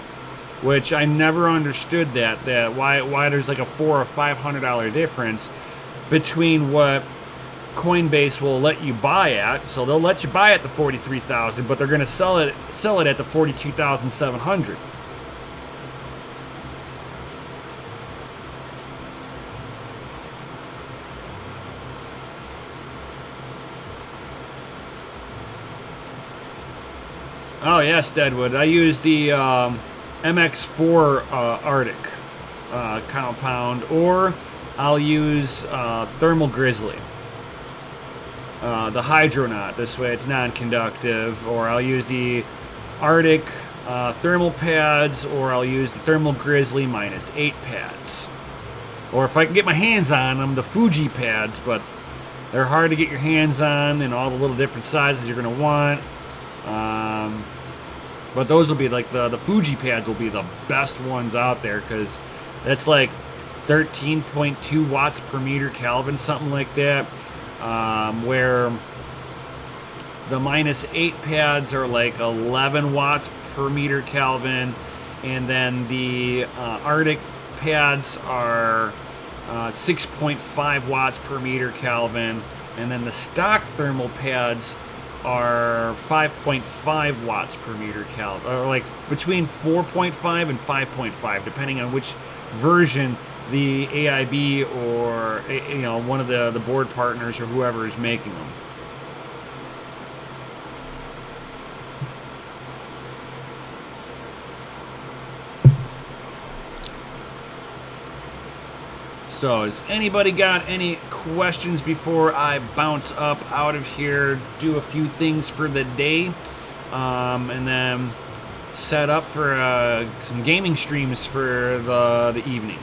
Which I never understood that why there's like a $400 or $500 difference between what Coinbase will let you buy at. So they'll let you buy at the 43,000, but they're going to sell it at the 42,700. Oh yes, Deadwood. I use the MX4 Arctic compound, or I'll use Thermal Grizzly, the Hydronaut. This way it's non-conductive. Or I'll use the Arctic thermal pads, or I'll use the Thermal Grizzly -8 pads. Or if I can get my hands on them, the Fuji pads, but they're hard to get your hands on in all the little different sizes you're going to want. But those will be like the Fuji pads will be the best ones out there, because that's like 13.2 watts per meter Kelvin, something like that. Where the -8 pads are like 11 watts per meter Kelvin, and then the Arctic pads are 6.5 watts per meter Kelvin, and then the stock thermal pads are 5.5 watts per meter Kelvin, or like between 4.5 and 5.5, depending on which version the AIB or one of the board partners or whoever is making them. So, has anybody got any questions before I bounce up out of here, do a few things for the day, and then set up for some gaming streams for the evening?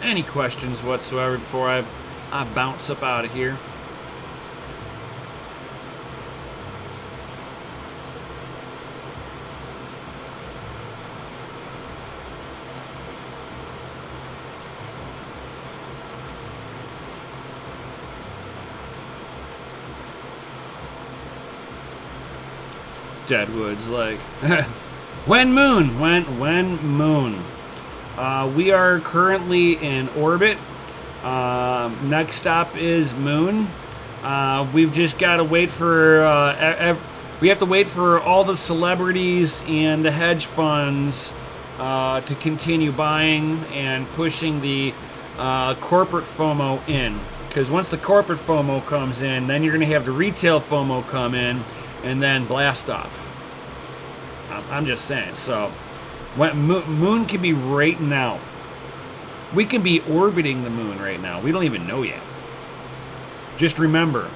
Any questions whatsoever before I bounce up out of here? Deadwood's like, when moon? We are currently in orbit. Next stop is moon. We've just got to wait for we have to wait for all the celebrities and the hedge funds to continue buying and pushing the corporate FOMO in. Because once the corporate FOMO comes in, then you're going to have the retail FOMO come in, and then blast off. I'm just saying. So, when moon can be right now. We can be orbiting the moon right now. We don't even know yet. Just remember,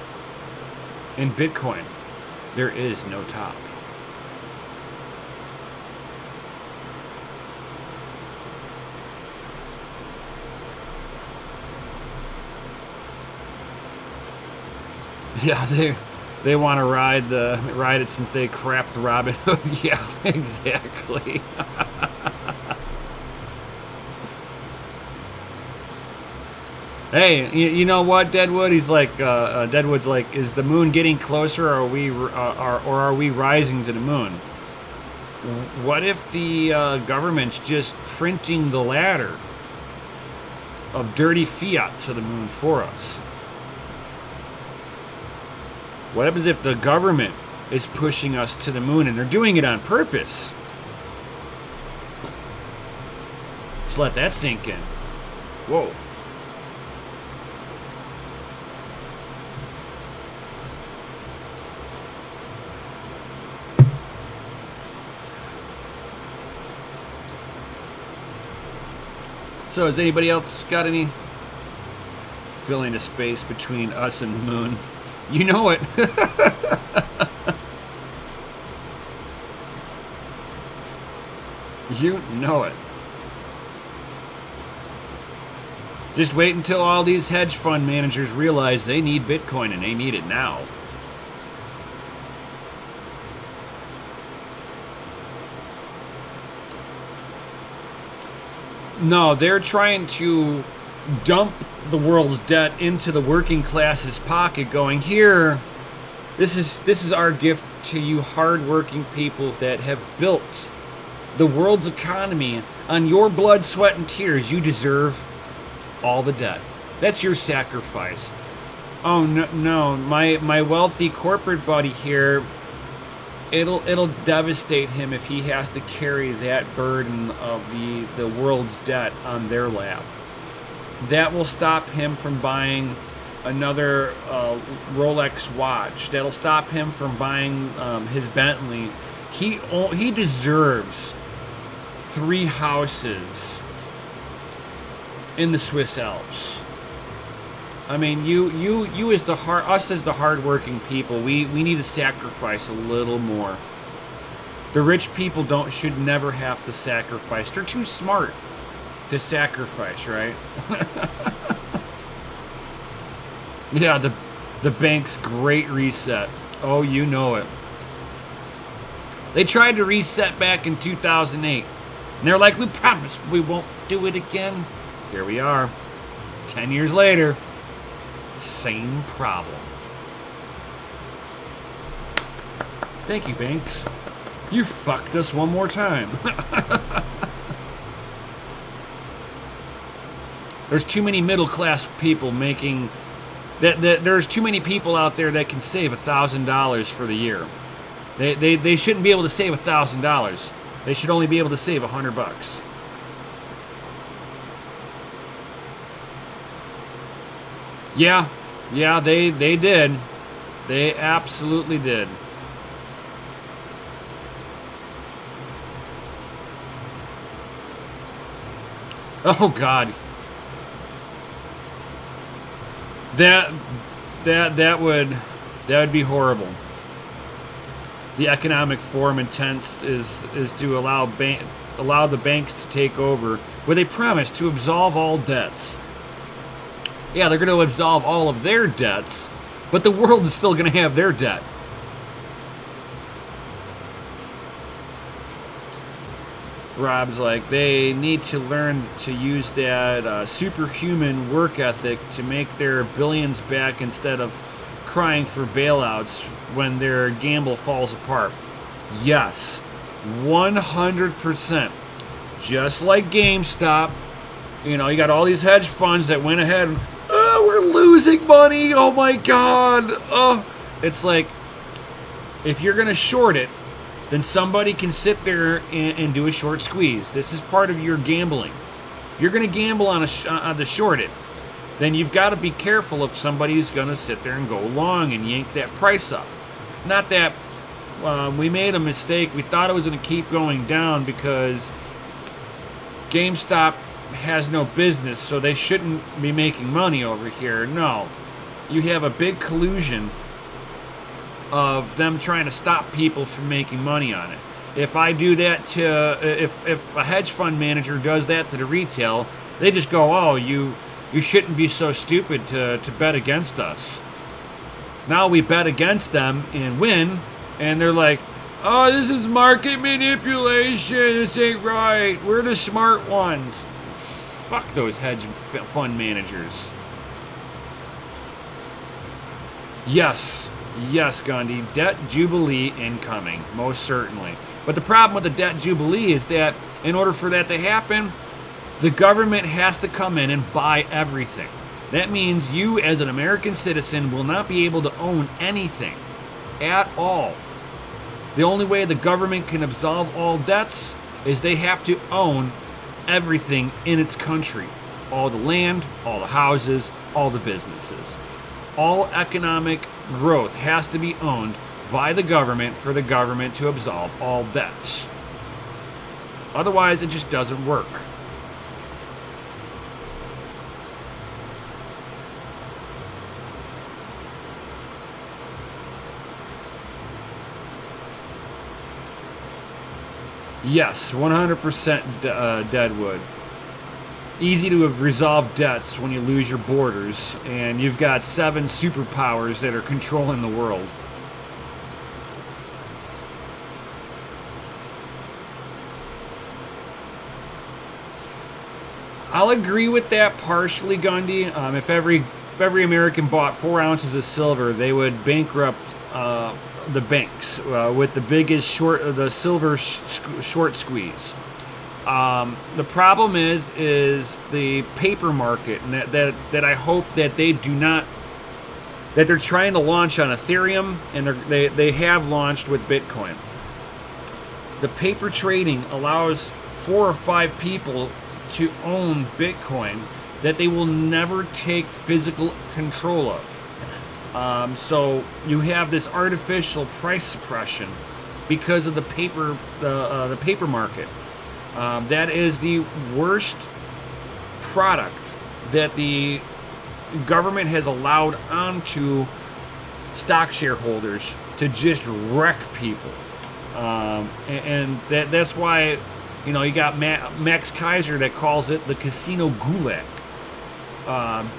in Bitcoin, there is no top. Yeah, they want to ride it since they crapped Robinhood. Yeah, exactly. Hey, you know what, Deadwood? He's like, Deadwood's like, is the moon getting closer, or are we rising to the moon? What if the government's just printing the ladder of dirty fiat to the moon for us? What happens if the government is pushing us to the moon and they're doing it on purpose? Just let that sink in. Whoa. So has anybody else got any filling the space between us and the moon. You know it. You know it. Just wait until all these hedge fund managers realize they need Bitcoin, and they need it now. No, they're trying to dump the world's debt into the working class's pocket, going, here, this is our gift to you hardworking people that have built the world's economy on your blood, sweat, and tears. You deserve all the debt. That's your sacrifice. Oh no, my wealthy corporate buddy here, it'll devastate him if he has to carry that burden of the world's debt on their lap. That will stop him from buying another Rolex watch. That'll stop him from buying his Bentley. He deserves 3 houses in the Swiss Alps. I mean, you as us as the hardworking people, we need to sacrifice a little more. The rich people should never have to sacrifice. They're too smart to sacrifice, right? Yeah, the bank's great reset. Oh, you know it. They tried to reset back in 2008. And they're like, we promise we won't do it again. Here we are. 10 years later. Same problem. Thank you, banks. You fucked us one more time. There's too many middle class people making there's too many people out there that can save $1,000 for the year. They shouldn't be able to save $1,000. They should only be able to save $100. Yeah, they did. They absolutely did. Oh God. That would be horrible. The economic forum intent is to allow the banks to take over, where they promise to absolve all debts. Yeah, they're going to absolve all of their debts, but the world is still going to have their debt. Rob's like, they need to learn to use that superhuman work ethic to make their billions back instead of crying for bailouts when their gamble falls apart. Yes, 100%. Just like GameStop. You know, you got all these hedge funds that went ahead and, we're losing money. Oh my God. Oh, it's like, if you're going to short it, then somebody can sit there and do a short squeeze. This is part of your gambling. If you're going to gamble on the short it, then you've got to be careful if somebody's going to sit there and go long and yank that price up. Not that we made a mistake. We thought it was going to keep going down because GameStop has no business, so they shouldn't be making money over here. No. You have a big collusion of them trying to stop people from making money on it. If I do that if a hedge fund manager does that to the retail, they just go, oh, you shouldn't be so stupid to bet against us. Now we bet against them and win, and they're like, oh, this is market manipulation, this ain't right, we're the smart ones. Fuck those hedge fund managers. Yes, Gandhi, debt jubilee incoming, most certainly. But the problem with the debt jubilee is that in order for that to happen, the government has to come in and buy everything. That means you, as an American citizen, will not be able to own anything at all. The only way the government can absolve all debts is they have to own everything in its country. All the land, all the houses, all the businesses. All economic growth has to be owned by the government for the government to absolve all debts. Otherwise, it just doesn't work. Yes, 100% Deadwood. Easy to resolve debts when you lose your borders, and you've got 7 superpowers that are controlling the world. I'll agree with that partially, Gundy. If every American bought 4 ounces of silver, they would bankrupt the banks with the biggest the silver short squeeze. The problem is the paper market, and that I hope that they do not, that they're trying to launch on Ethereum, and they have launched with Bitcoin. The paper trading allows 4 or 5 people to own Bitcoin that they will never take physical control of. So you have this artificial price suppression because of the paper market. That is the worst product that the government has allowed onto stock shareholders to just wreck people. And that's why, you got Max Kaiser that calls it the casino gulag,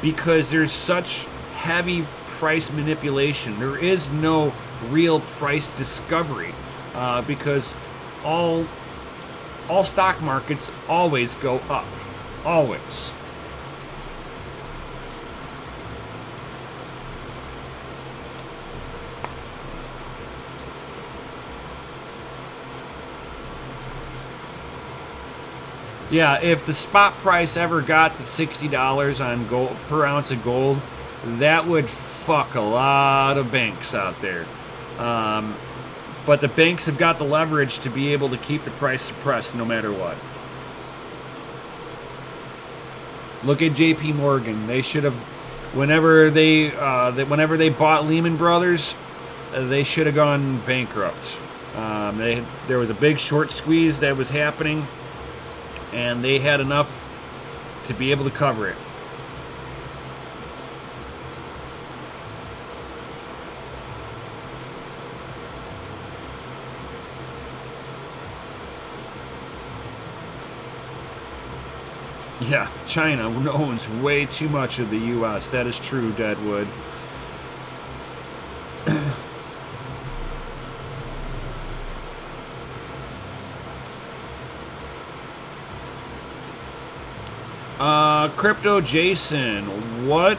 because there's such heavy price manipulation. There is no real price discovery, because all stock markets always go up, always. Yeah, if the spot price ever got to $60 on gold per ounce of gold, that would fuck a lot of banks out there. But the banks have got the leverage to be able to keep the price suppressed no matter what. Look at J.P. Morgan. They should have, whenever they bought Lehman Brothers, they should have gone bankrupt. There was a big short squeeze that was happening, and they had enough to be able to cover it. Yeah, China owns way too much of the U.S. That is true, Deadwood. Crypto Jason, what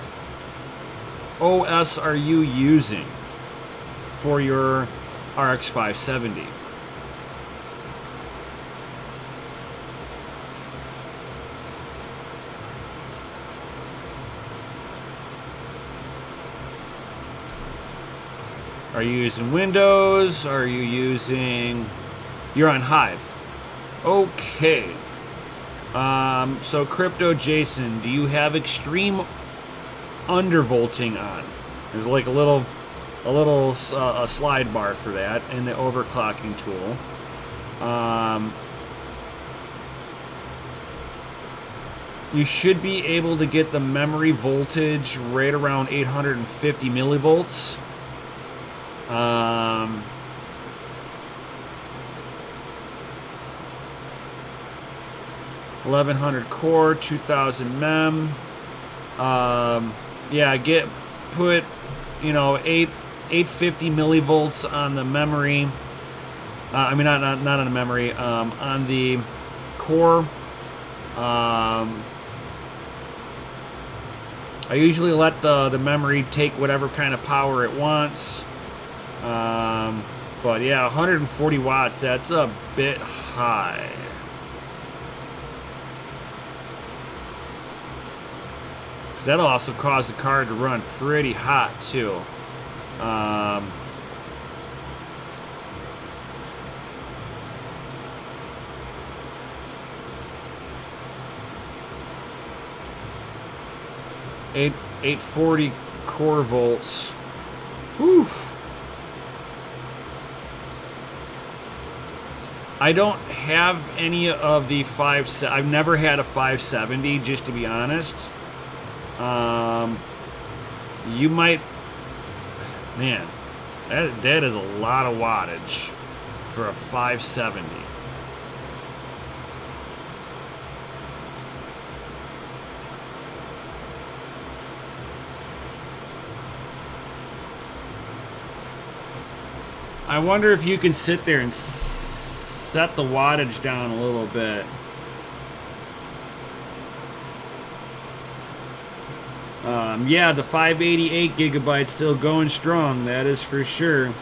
OS are you using for your RX 570? Are you using Windows? Are you using... You're on Hive. Okay. So Crypto Jason, do you have extreme undervolting on? There's like a little slide bar for that in the overclocking tool. You should be able to get the memory voltage right around 850 millivolts. 1100 core, 2000 mem. Yeah, put 850 millivolts on the memory. I mean, not on the memory. On the core. I usually let the memory take whatever kind of power it wants. But yeah, 140 watts. That's a bit high. That'll also cause the card to run pretty hot too. 840 core volts. Whew. I don't have any of the I've never had a 570, just to be honest. You might, man, that is a lot of wattage for a 570. I wonder if you can sit there and set the wattage down a little bit. Yeah, the 588 gigabytes still going strong. That is for sure.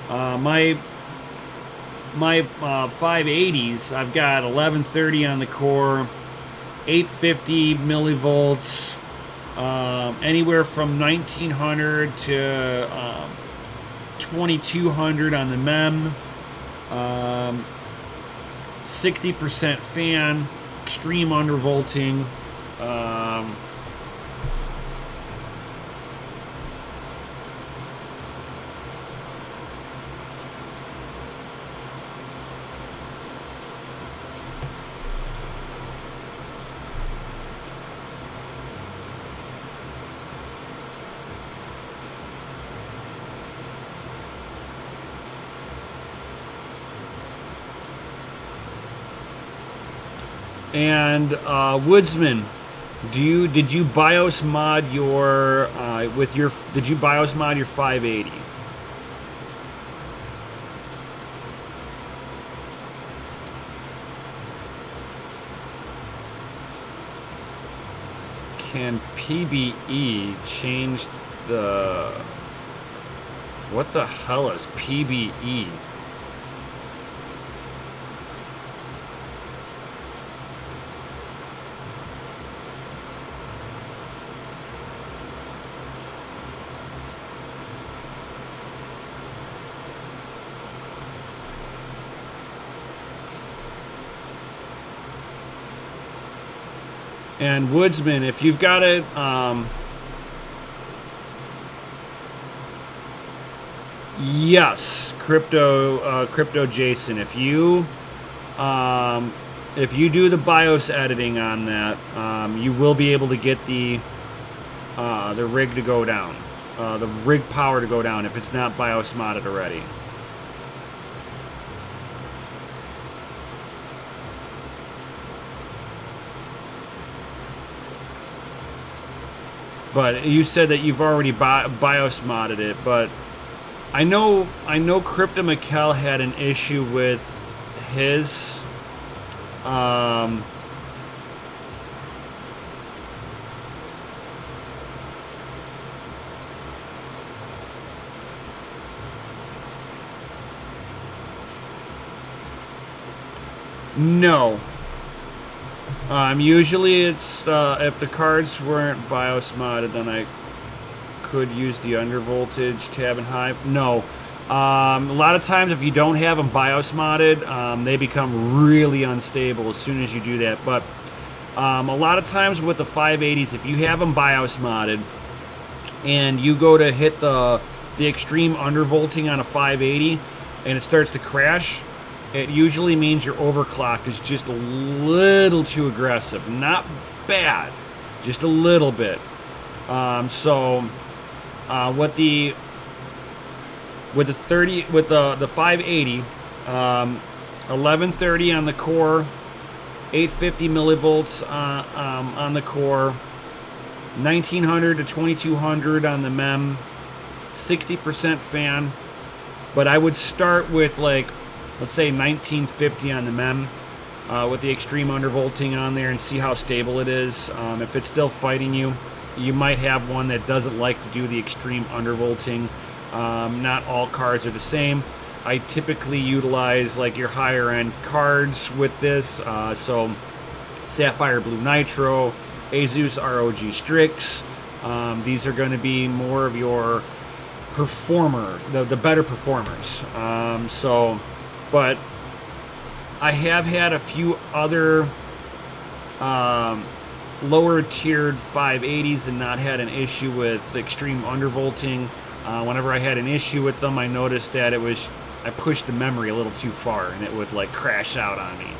My 580s, I've got 1130 on the core, 850 millivolts, anywhere from 1900 to 2200 on the MEM, 60% fan, extreme undervolting. And Woodsman, did you BIOS mod your did you BIOS mod your 580? Can PBE change the... What the hell is PBE? And Woodsman, if you've got it, yes, crypto Jason. If you do the BIOS editing on that, you will be able to get the rig to go down, the rig power to go down if it's not BIOS modded already. But you said that you've already BIOS modded it, but I know Crypto Mikkel had an issue with his no. Usually it's if the cards weren't BIOS modded, then I could use the undervoltage tab and Hive. No. A lot of times if you don't have them BIOS modded, they become really unstable as soon as you do that. But a lot of times with the 580s, if you have them BIOS modded and you go to hit the extreme undervolting on a 580 and it starts to crash, it usually means your overclock is just a little too aggressive. Not bad, just a little bit. With the 580, 1130 on the core, 850 millivolts on the core, 1900 to 2200 on the MEM, 60% fan. But I would start with, like, let's say 1950 on the MEM with the extreme undervolting on there and see how stable it is. If it's still fighting you, you might have one that doesn't like to do the extreme undervolting. Not all cards are the same. I typically utilize like your higher end cards with this. So Sapphire Blue Nitro, Asus ROG Strix. These are going to be more of your performer, the better performers. But I have had a few other lower tiered 580s and not had an issue with extreme undervolting. Whenever I had an issue with them, I noticed that I pushed the memory a little too far and it would like crash out on me.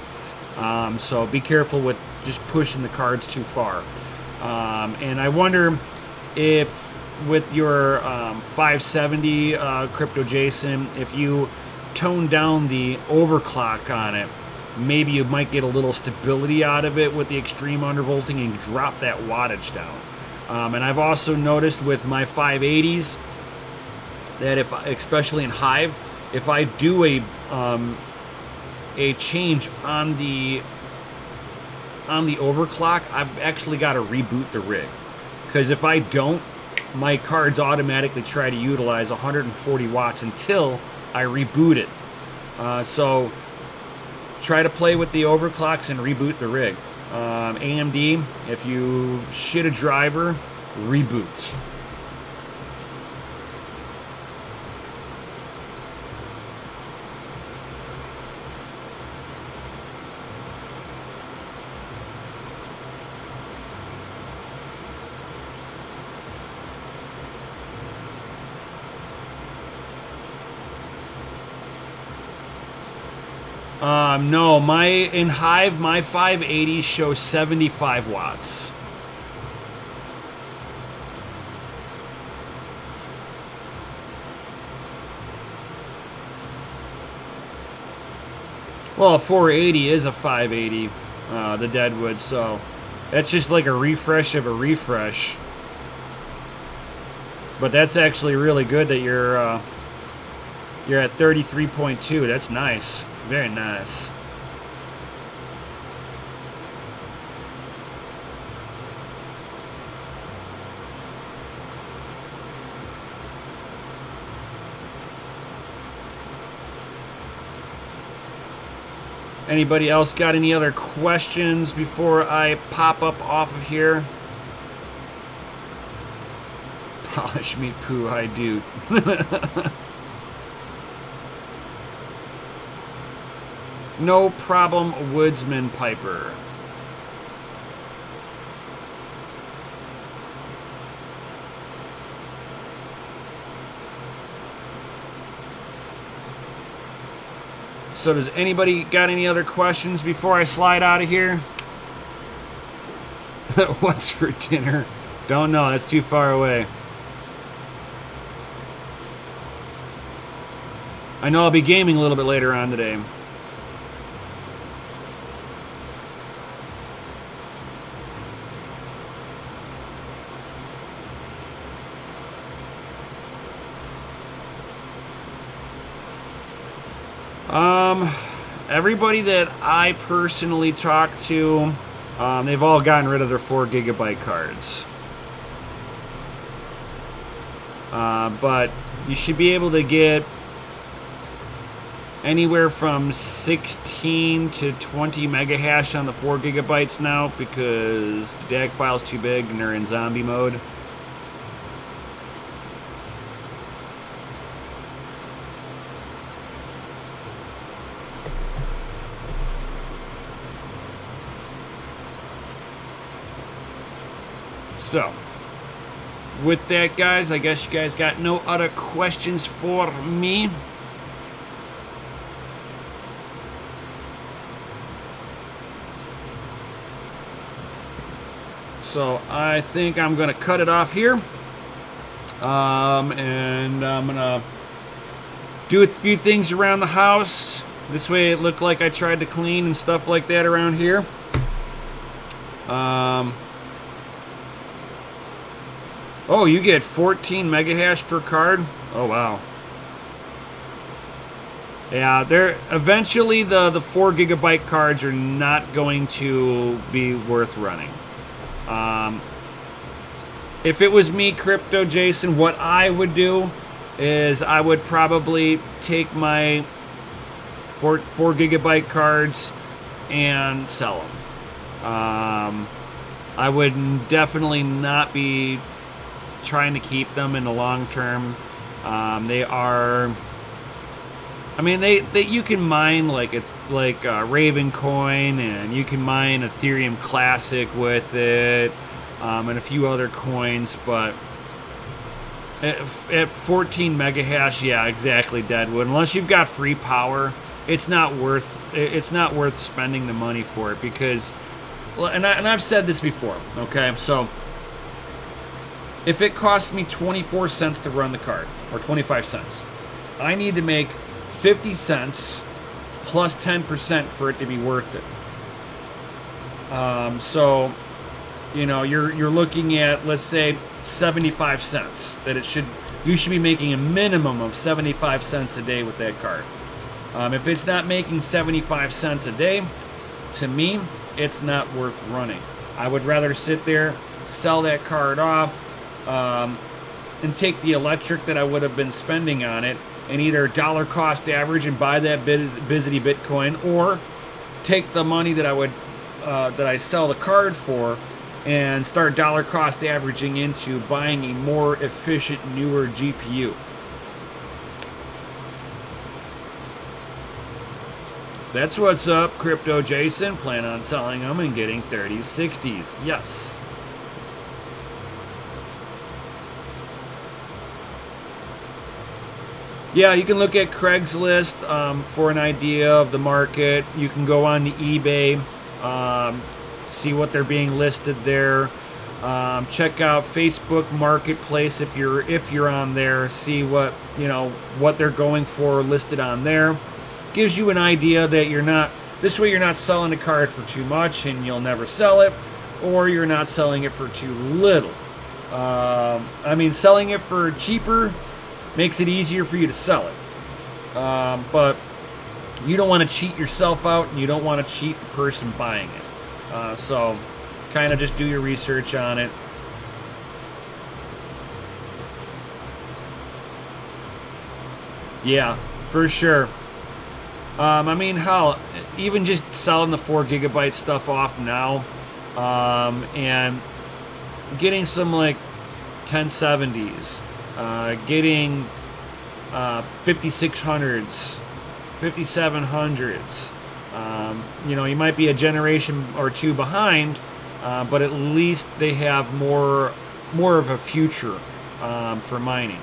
So be careful with just pushing the cards too far. And I wonder if with your 570 Crypto Jason, if you tone down the overclock on it, maybe you might get a little stability out of it with the extreme undervolting and drop that wattage down. And I've also noticed with my 580s that especially in Hive, if I do a change on the overclock, I've actually got to reboot the rig, because if I don't, my cards automatically try to utilize 140 watts until I reboot it. So try to play with the overclocks and reboot the rig. AMD, if you shit a driver, reboot. No, in Hive, my 580 shows 75 watts. Well, a 480 is a 580, the Deadwood, so that's just like a refresh of a refresh. But that's actually really good that you're at 33.2. That's nice. Very nice. Anybody else got any other questions before I pop up off of here? Polish me poo, I do. No problem, Woodsman Piper. So does anybody got any other questions before I slide out of here? What's for dinner? Don't know, that's too far away. I know I'll be gaming a little bit later on today. Everybody that I personally talked to, they've all gotten rid of their 4 gigabyte cards. But you should be able to get anywhere from 16 to 20 mega hash on the 4 gigabytes now, because the DAG file's too big and they're in zombie mode. So, with that, guys, I guess you guys got no other questions for me. So, I think I'm going to cut it off here. And I'm going to do a few things around the house. This way it looked like I tried to clean and stuff like that around here. Oh, you get 14 mega hash per card? Oh, wow. Yeah, eventually the 4 gigabyte cards are not going to be worth running. If it was me, Crypto Jason, what I would do is I would probably take my 4 gigabyte cards and sell them. I would definitely not be trying to keep them in the long term. They are, I mean, they you can mine like Ravencoin, and you can mine Ethereum Classic with it, and a few other coins, but at 14 mega hash, yeah, exactly, Deadwood. Unless you've got free power, it's not worth spending the money for it, because, and I've said this before, okay, so if it costs me 24 cents to run the card, or 25 cents, I need to make 50 cents plus 10% for it to be worth it. So, you know, you're looking at, let's say, 75 cents. That you should be making a minimum of 75 cents a day with that card. If it's not making 75 cents a day, to me, it's not worth running. I would rather sit there, sell that card off, and take the electric that I would have been spending on it and either dollar cost average and buy that Bizzity Bitcoin, or take the money that I sell the card for and start dollar cost averaging into buying a more efficient, newer GPU. That's what's up, Crypto Jason. Plan on selling them and getting 3060s. Yes. Yeah, you can look at Craigslist for an idea of the market. You can go on to eBay, see what they're being listed there. Check out Facebook Marketplace if you're on there. See what they're going for listed on there. Gives you an idea that you're not selling a card for too much and you'll never sell it, or you're not selling it for too little. Selling it for cheaper makes it easier for you to sell it. But you don't want to cheat yourself out, and you don't want to cheat the person buying it. So kind of just do your research on it. Yeah, for sure. Hell, even just selling the 4 gigabyte stuff off now, and getting some like 1070s, getting 5600s, 5700s. You might be a generation or two behind, but at least they have more of a future for mining.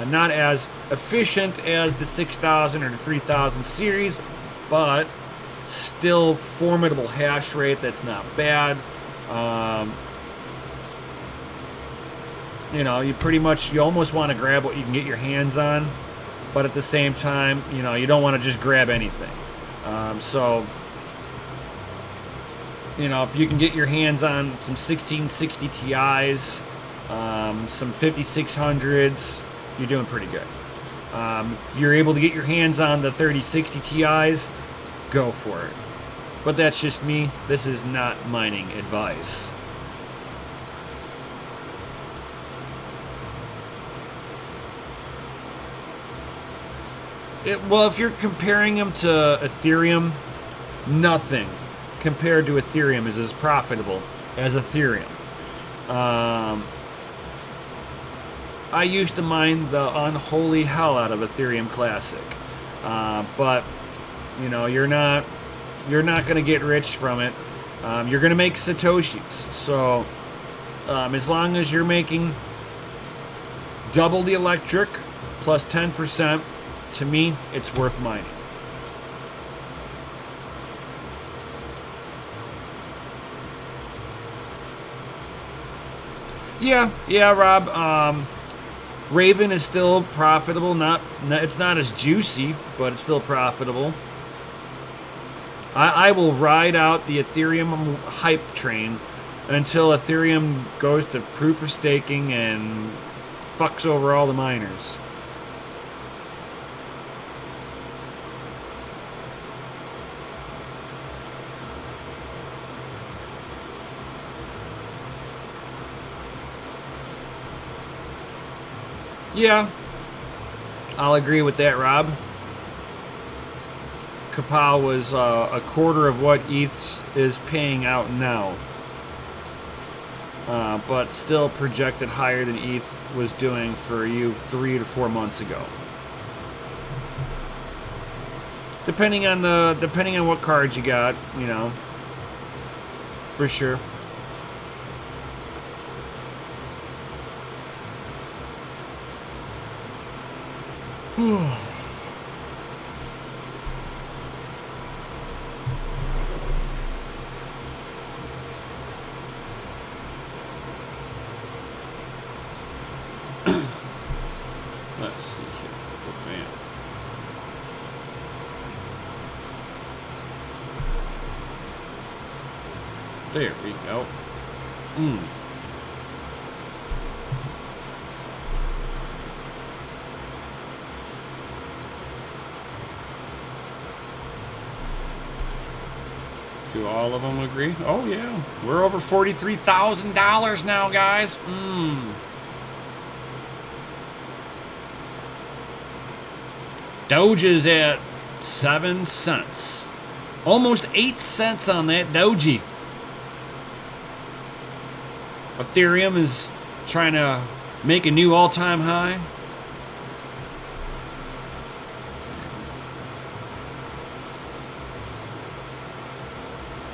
Not as efficient as the 6000 or the 3000 series, but still formidable hash rate. That's not bad. You almost want to grab what you can get your hands on, but at the same time, you don't want to just grab anything. If you can get your hands on some 1660 Ti's, some 5600s, you're doing pretty good. If you're able to get your hands on the 3060 Ti's, go for it. But that's just me. This is not mining advice. If you're comparing them to Ethereum, nothing compared to Ethereum is as profitable as Ethereum. I used to mine the unholy hell out of Ethereum Classic, but you're not going to get rich from it. You're going to make satoshis. So as long as you're making double the electric plus 10%, to me, it's worth mining. Yeah, Rob. Raven is still profitable. It's not as juicy, but it's still profitable. I will ride out the Ethereum hype train until Ethereum goes to proof of staking and fucks over all the miners. Yeah, I'll agree with that, Rob. Kapow was a quarter of what ETH is paying out now, but still projected higher than ETH was doing for you 3 to 4 months ago. Depending on what cards you got, for sure. Let's see here. Oh, man. There we go. Do all of them agree? Oh, yeah. We're over $43,000 now, guys. Doge is at 7 cents. Almost 8 cents on that Doge. Ethereum is trying to make a new all-time high.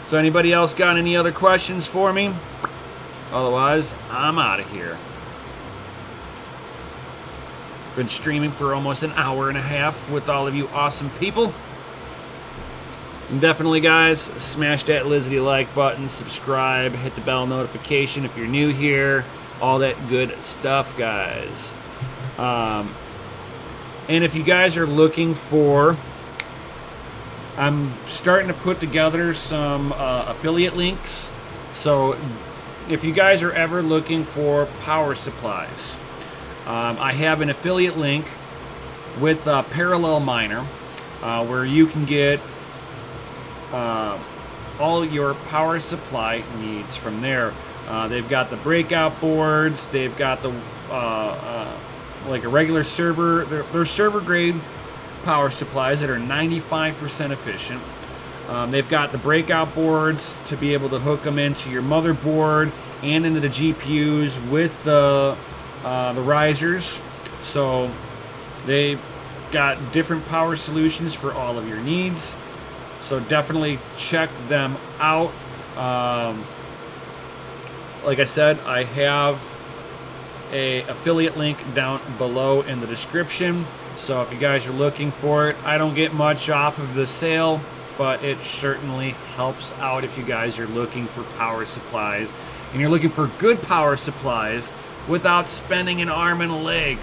So anybody else got any other questions for me? Otherwise, I'm out of here. Been streaming for almost an hour and a half with all of you awesome people. And definitely, guys, smash that Lizzie like button, subscribe, hit the bell notification if you're new here. All that good stuff, guys. And if you guys are looking for... I'm starting to put together some affiliate links. So if you guys are ever looking for power supplies, I have an affiliate link with Parallel Miner where you can get all your power supply needs from there. They've got the breakout boards. They've got the like a regular server. They're server grade power supplies that are 95% efficient. They've got the breakout boards to be able to hook them into your motherboard and into the GPUs with the risers. So they've got different power solutions for all of your needs. So definitely check them out. Like I said, I have a affiliate link down below in the description. So if you guys are looking for it, I don't get much off of the sale, but it certainly helps out if you guys are looking for power supplies and you're looking for good power supplies without spending an arm and a leg.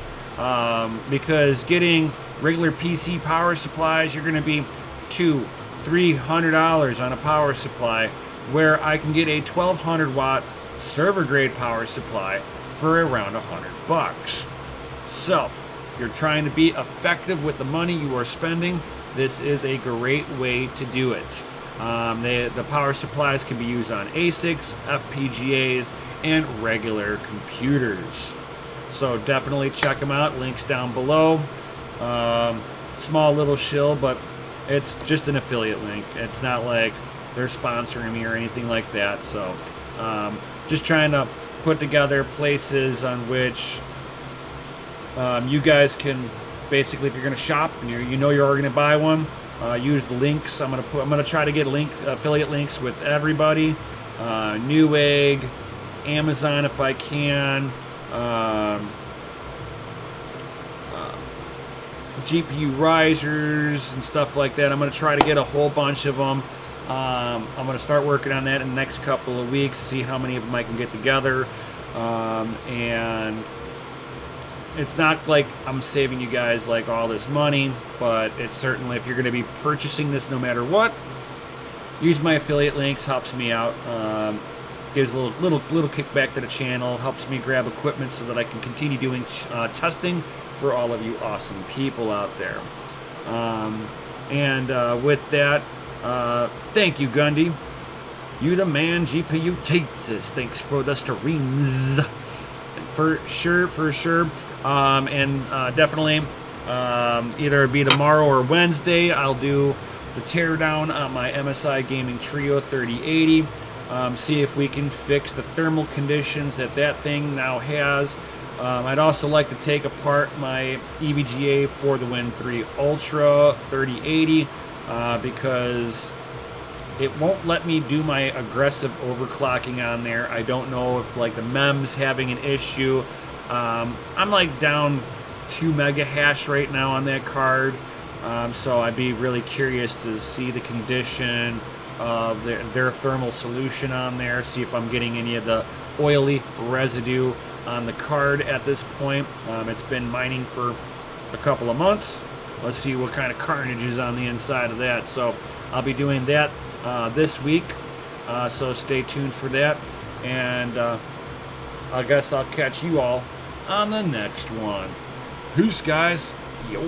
Because getting regular PC power supplies, you're going to be $200-300 on a power supply, where I can get a 1200 watt server grade power supply for around $100. So if you're trying to be effective with the money you are spending, this is a great way to do it. The power supplies can be used on ASICs, FPGAs, and regular computers. So definitely check them out. Links down below. Small little shill, but it's just an affiliate link. It's not like they're sponsoring me or anything like that. So just trying to put together places on which you guys can basically, if you're going to shop and you know you're already going to buy one, use the links. I'm going to try to get affiliate links with everybody. Newegg, Amazon if I can, GPU risers and stuff like that. I'm going to try to get a whole bunch of them. I'm going to start working on that in the next couple of weeks, see how many of them I can get together. And it's not like I'm saving you guys like all this money, but it's certainly, if you're going to be purchasing this no matter what, use my affiliate links. Helps me out. Gives a little kickback to the channel. Helps me grab equipment so that I can continue doing testing for all of you awesome people out there. With that, thank you, Gundy. You the man, GPU Jesus. Thanks for the streams. For sure. Definitely, either be tomorrow or Wednesday, I'll do the teardown on my MSI Gaming Trio 3080. See if we can fix the thermal conditions that thing now has. I'd also like to take apart my EVGA for the Win 3 Ultra 3080 because it won't let me do my aggressive overclocking on there. I don't know if like the MEMS having an issue. I'm like down 2 mega hash right now on that card, so I'd be really curious to see the condition of their thermal solution on there, see if I'm getting any of the oily residue on the card at this point. It's been mining for a couple of months. Let's see what kind of carnage is on the inside of that. So I'll be doing that this week, so stay tuned for that, and I guess I'll catch you all on the next one. Peace, guys. Yo.